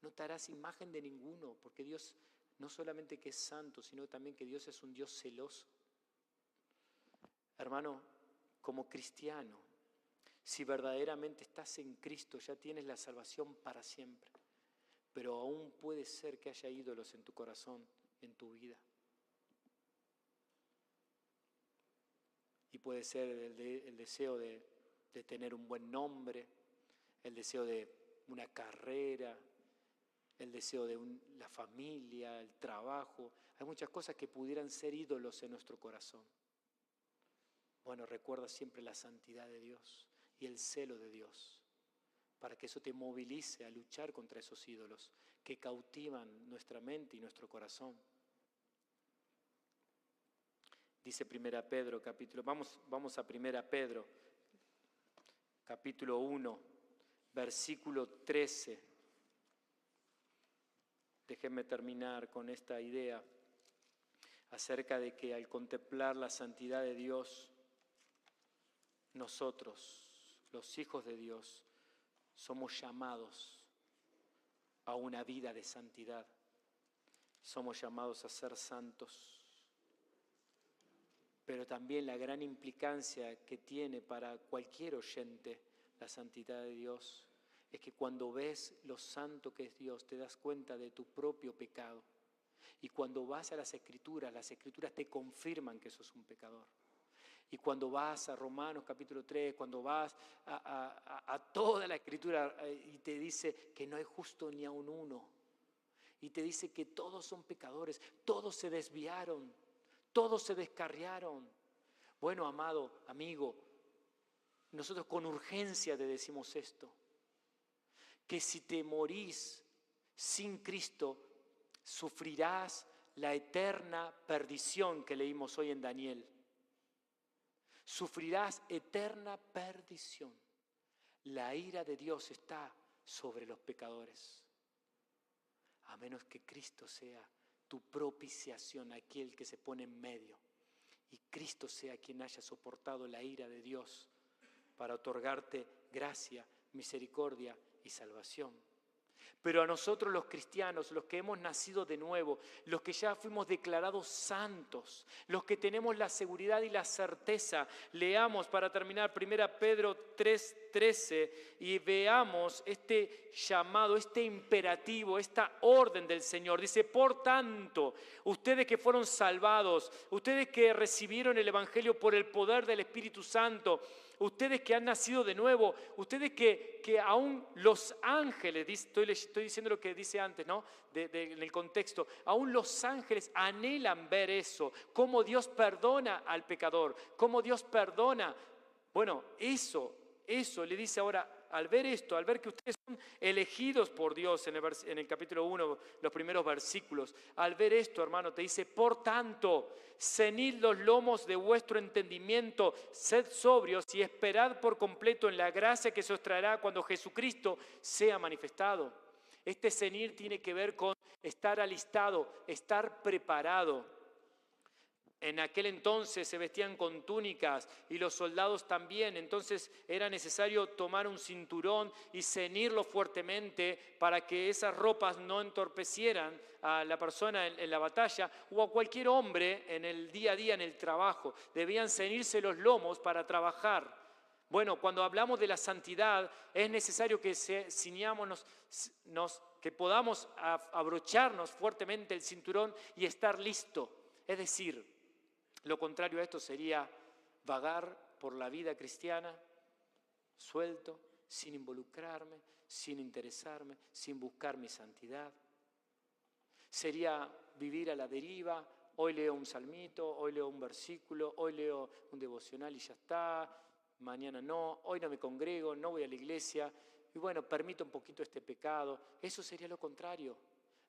no te harás imagen de ninguno, porque Dios no solamente que es santo, sino también que Dios es un Dios celoso. Hermano, como cristiano, si verdaderamente estás en Cristo, ya tienes la salvación para siempre, pero aún puede ser que haya ídolos en tu corazón, en tu vida. Y puede ser el deseo de tener un buen nombre, el deseo de una carrera, el deseo de la familia, el trabajo. Hay muchas cosas que pudieran ser ídolos en nuestro corazón. Bueno, recuerda siempre la santidad de Dios y el celo de Dios, para que eso te movilice a luchar contra esos ídolos que cautivan nuestra mente y nuestro corazón. Dice 1 Pedro, vamos a 1 Pedro, capítulo 1, versículo 13. Déjenme terminar con esta idea acerca de que al contemplar la santidad de Dios, nosotros, los hijos de Dios, somos llamados a una vida de santidad. Somos llamados a ser santos. Pero también la gran implicancia que tiene para cualquier oyente la santidad de Dios es que cuando ves lo santo que es Dios, te das cuenta de tu propio pecado. Y cuando vas a las Escrituras te confirman que sos un pecador. Y cuando vas a Romanos capítulo 3, cuando vas a toda la Escritura y te dice que no hay justo ni aun uno, y te dice que todos son pecadores, todos se desviaron, todos se descarriaron. Bueno, amado, amigo, nosotros con urgencia te decimos esto, que si te morís sin Cristo, sufrirás la eterna perdición que leímos hoy en Daniel. Sufrirás eterna perdición. La ira de Dios está sobre los pecadores. a menos que Cristo sea tu propiciación, aquel que se pone en medio. Y Cristo sea quien haya soportado la ira de Dios para otorgarte gracia, misericordia y salvación. Pero a nosotros los cristianos, los que hemos nacido de nuevo, los que ya fuimos declarados santos, los que tenemos la seguridad y la certeza, leamos para terminar 1 Pedro 3:13 y veamos este llamado, este imperativo, esta orden del Señor. Dice, por tanto, ustedes que fueron salvados, ustedes que recibieron el Evangelio por el poder del Espíritu Santo, ustedes que han nacido de nuevo, ustedes que aún los ángeles, estoy diciendo lo que dice antes, ¿no? En el contexto, aún los ángeles anhelan ver eso, cómo Dios perdona al pecador, cómo Dios perdona. Bueno, eso le dice ahora, al ver esto, al ver que ustedes son elegidos por Dios en el capítulo 1, los primeros versículos, al ver esto, hermano, te dice, por tanto, cenid los lomos de vuestro entendimiento, sed sobrios y esperad por completo en la gracia que se os traerá cuando Jesucristo sea manifestado. Este cenir tiene que ver con estar alistado, estar preparado. En aquel entonces se vestían con túnicas y los soldados también, entonces era necesario tomar un cinturón y ceñirlo fuertemente para que esas ropas no entorpecieran a la persona en la batalla o a cualquier hombre en el día a día, en el trabajo. Debían ceñirse los lomos para trabajar. Bueno, cuando hablamos de la santidad es necesario que ciñámonos, que podamos abrocharnos fuertemente el cinturón y estar listo. Es decir, lo contrario a esto sería vagar por la vida cristiana, suelto, sin involucrarme, sin interesarme, sin buscar mi santidad. Sería vivir a la deriva, hoy leo un salmito, hoy leo un versículo, hoy leo un devocional y ya está, mañana no, hoy no me congrego, no voy a la iglesia y bueno, permito un poquito este pecado. Eso sería lo contrario.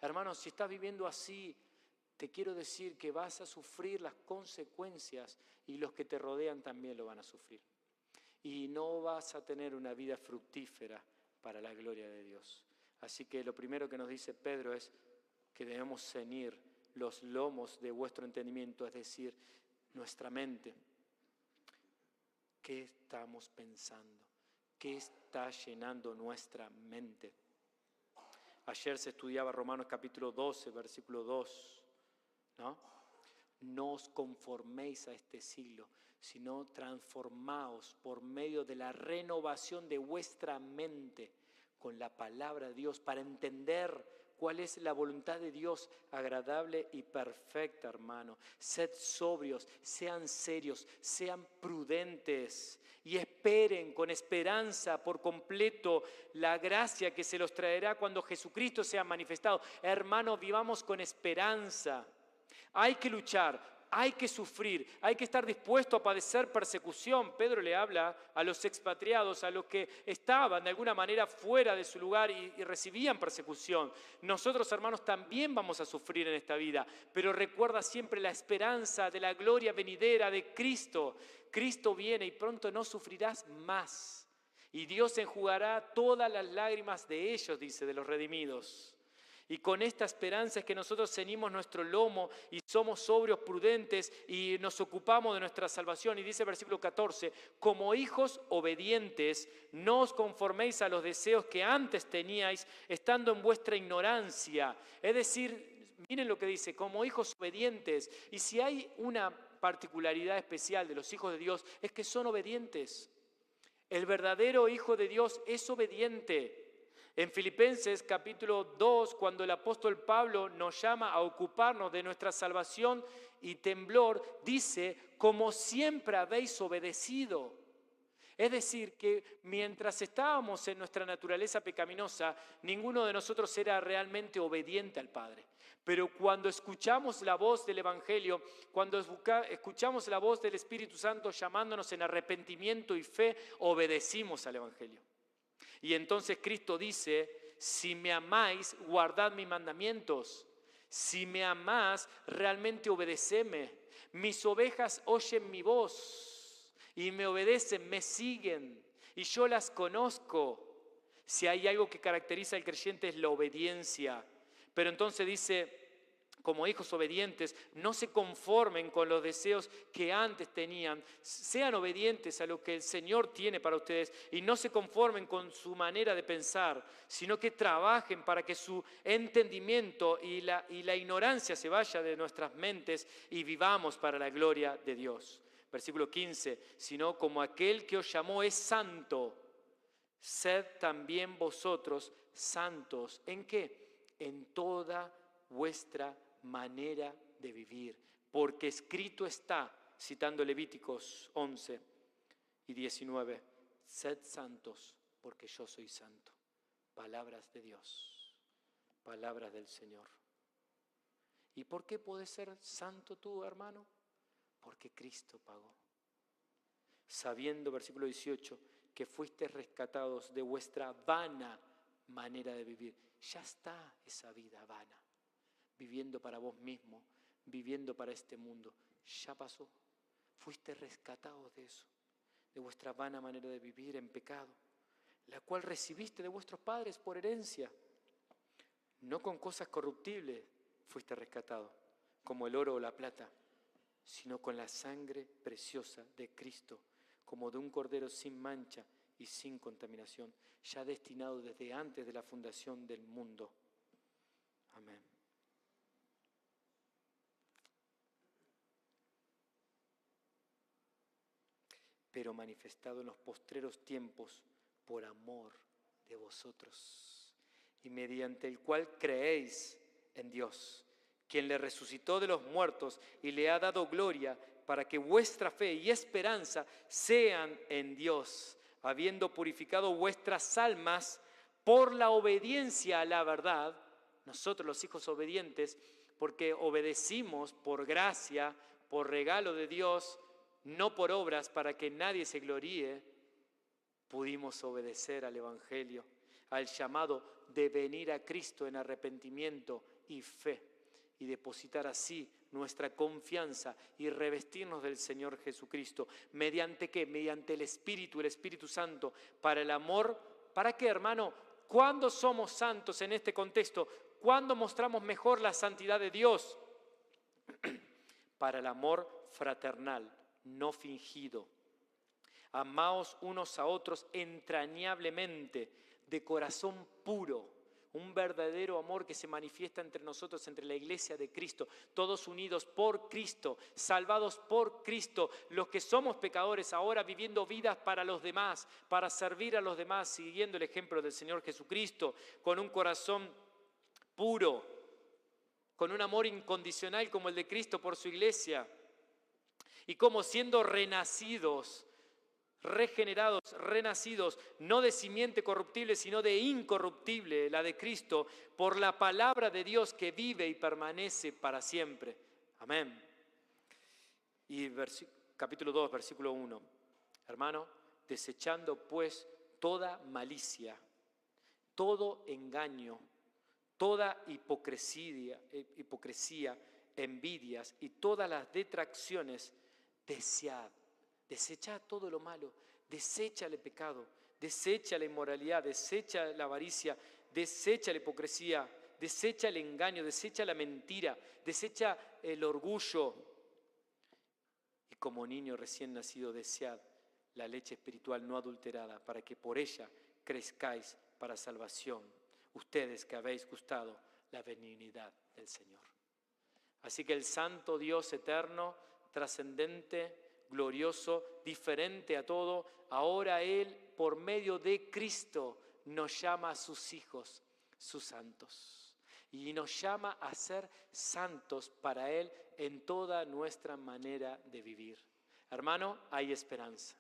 Hermanos, si estás viviendo así, te quiero decir que vas a sufrir las consecuencias y los que te rodean también lo van a sufrir. Y no vas a tener una vida fructífera para la gloria de Dios. Así que lo primero que nos dice Pedro es que debemos ceñir los lomos de vuestro entendimiento, es decir, nuestra mente. ¿Qué estamos pensando? ¿Qué está llenando nuestra mente? Ayer se estudiaba Romanos capítulo 12, versículo 2. No os conforméis a este siglo, sino transformaos por medio de la renovación de vuestra mente con la palabra de Dios para entender cuál es la voluntad de Dios agradable y perfecta, hermano. Sed sobrios, sean serios, sean prudentes y esperen con esperanza por completo la gracia que se los traerá cuando Jesucristo sea manifestado. Hermanos, vivamos con esperanza. Hay que luchar, hay que sufrir, hay que estar dispuesto a padecer persecución. Pedro le habla a los expatriados, a los que estaban de alguna manera fuera de su lugar y recibían persecución. Nosotros, hermanos, también vamos a sufrir en esta vida, pero recuerda siempre la esperanza de la gloria venidera de Cristo. Cristo viene y pronto no sufrirás más. Y Dios enjugará todas las lágrimas de ellos, dice, de los redimidos. Y con esta esperanza es que nosotros ceñimos nuestro lomo y somos sobrios, prudentes y nos ocupamos de nuestra salvación. Y dice el versículo 14, como hijos obedientes, no os conforméis a los deseos que antes teníais, estando en vuestra ignorancia. Es decir, miren lo que dice, como hijos obedientes. Y si hay una particularidad especial de los hijos de Dios, es que son obedientes. El verdadero hijo de Dios es obediente. En Filipenses capítulo 2, cuando el apóstol Pablo nos llama a ocuparnos de nuestra salvación y temblor, dice, como siempre habéis obedecido. Es decir, que mientras estábamos en nuestra naturaleza pecaminosa, ninguno de nosotros era realmente obediente al Padre. Pero cuando escuchamos la voz del Evangelio, cuando escuchamos la voz del Espíritu Santo llamándonos en arrepentimiento y fe, obedecimos al Evangelio. Y entonces Cristo dice, si me amáis, guardad mis mandamientos. Si me amás, realmente obedeceme. Mis ovejas oyen mi voz y me obedecen, me siguen y yo las conozco. Si hay algo que caracteriza al creyente es la obediencia. Pero entonces dice, como hijos obedientes, no se conformen con los deseos que antes tenían. Sean obedientes a lo que el Señor tiene para ustedes y no se conformen con su manera de pensar, sino que trabajen para que su entendimiento y la ignorancia se vaya de nuestras mentes y vivamos para la gloria de Dios. Versículo 15, sino como aquel que os llamó es santo, sed también vosotros santos. ¿En qué? En toda vuestra manera de vivir, porque escrito está, citando Levíticos 11 y 19, sed santos porque yo soy santo. Palabras de Dios, palabras del Señor. ¿Y por qué puedes ser santo tú, hermano? Porque Cristo pagó. Sabiendo, versículo 18, que fuiste rescatados de vuestra vana manera de vivir. Ya está esa vida vana. Viviendo para vos mismo, viviendo para este mundo. Ya pasó. Fuiste rescatados de eso, de vuestra vana manera de vivir en pecado, la cual recibiste de vuestros padres por herencia. No con cosas corruptibles fuiste rescatado, como el oro o la plata, sino con la sangre preciosa de Cristo, como de un cordero sin mancha y sin contaminación, ya destinado desde antes de la fundación del mundo. Amén. Pero manifestado en los postreros tiempos por amor de vosotros, y mediante el cual creéis en Dios, quien le resucitó de los muertos y le ha dado gloria, para que vuestra fe y esperanza sean en Dios, habiendo purificado vuestras almas por la obediencia a la verdad. Nosotros los hijos obedientes, porque obedecimos por gracia, por regalo de Dios, no por obras para que nadie se gloríe, pudimos obedecer al Evangelio, al llamado de venir a Cristo en arrepentimiento y fe, y depositar así nuestra confianza y revestirnos del Señor Jesucristo. ¿Mediante qué? Mediante el Espíritu Santo, para el amor. ¿Para qué, hermano? ¿Cuándo somos santos en este contexto? ¿Cuándo mostramos mejor la santidad de Dios? Para el amor fraternal, no fingido. Amaos unos a otros entrañablemente, de corazón puro, un verdadero amor que se manifiesta entre nosotros, entre la iglesia de Cristo, todos unidos por Cristo, salvados por Cristo, los que somos pecadores ahora viviendo vidas para los demás, para servir a los demás, siguiendo el ejemplo del Señor Jesucristo, con un corazón puro, con un amor incondicional como el de Cristo por su iglesia, y como siendo renacidos, regenerados, renacidos, no de simiente corruptible, sino de incorruptible, la de Cristo, por la palabra de Dios que vive y permanece para siempre. Amén. Y capítulo 2, versículo 1. Hermano, desechando pues toda malicia, todo engaño, toda hipocresía, envidias y todas las detracciones, desechad todo lo malo, desecha el pecado, desecha la inmoralidad, desecha la avaricia, desecha la hipocresía, desecha el engaño, desecha la mentira, desecha el orgullo. Y como niño recién nacido, desead la leche espiritual no adulterada, para que por ella crezcáis para salvación, ustedes que habéis gustado la benignidad del Señor. Así que el santo Dios eterno, trascendente, glorioso, diferente a todo, ahora Él, por medio de Cristo, nos llama a sus hijos, sus santos. Y nos llama a ser santos para Él en toda nuestra manera de vivir. Hermano, hay esperanza,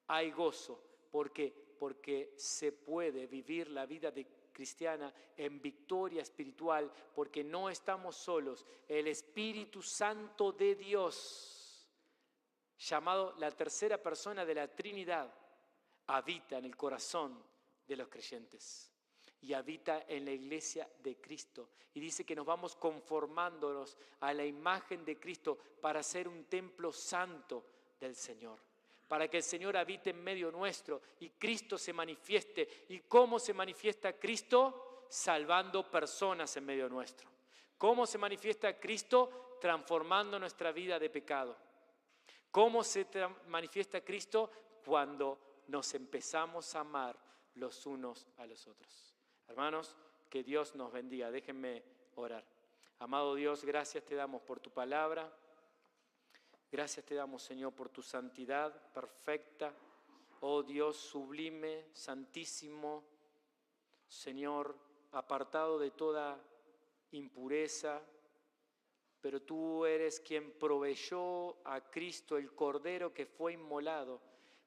hay gozo. ¿Por qué? Porque se puede vivir la vida cristiana en victoria espiritual, porque no estamos solos. El Espíritu Santo de Dios, llamado la tercera persona de la Trinidad, habita en el corazón de los creyentes y habita en la iglesia de Cristo. Y dice que nos vamos conformándonos a la imagen de Cristo para ser un templo santo del Señor, para que el Señor habite en medio nuestro y Cristo se manifieste. ¿Y cómo se manifiesta Cristo? salvando personas en medio nuestro. ¿Cómo se manifiesta Cristo? Transformando nuestra vida de pecado. ¿Cómo se manifiesta Cristo? Cuando nos empezamos a amar los unos a los otros. Hermanos, que Dios nos bendiga. Déjenme orar. Amado Dios, gracias te damos por tu palabra. Gracias te damos, Señor, por tu santidad perfecta. Oh Dios sublime, santísimo, Señor, apartado de toda impureza, pero tú eres quien proveyó a Cristo, el Cordero que fue inmolado,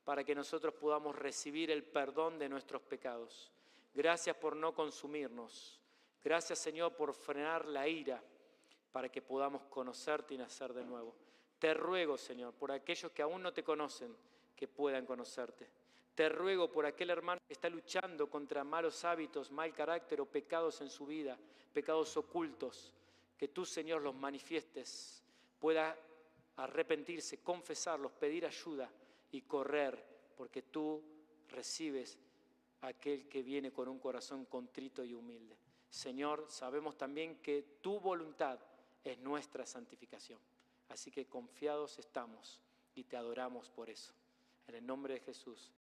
para que nosotros podamos recibir el perdón de nuestros pecados. Gracias por no consumirnos. Gracias, Señor, por frenar la ira, para que podamos conocerte y nacer de nuevo. Te ruego, Señor, por aquellos que aún no te conocen, que puedan conocerte. Te ruego por aquel hermano que está luchando contra malos hábitos, mal carácter o pecados en su vida, pecados ocultos, que tú, Señor, los manifiestes, pueda arrepentirse, confesarlos, pedir ayuda y correr, porque tú recibes a aquel que viene con un corazón contrito y humilde. Señor, sabemos también que tu voluntad es nuestra santificación. Así que confiados estamos y te adoramos por eso. En el nombre de Jesús.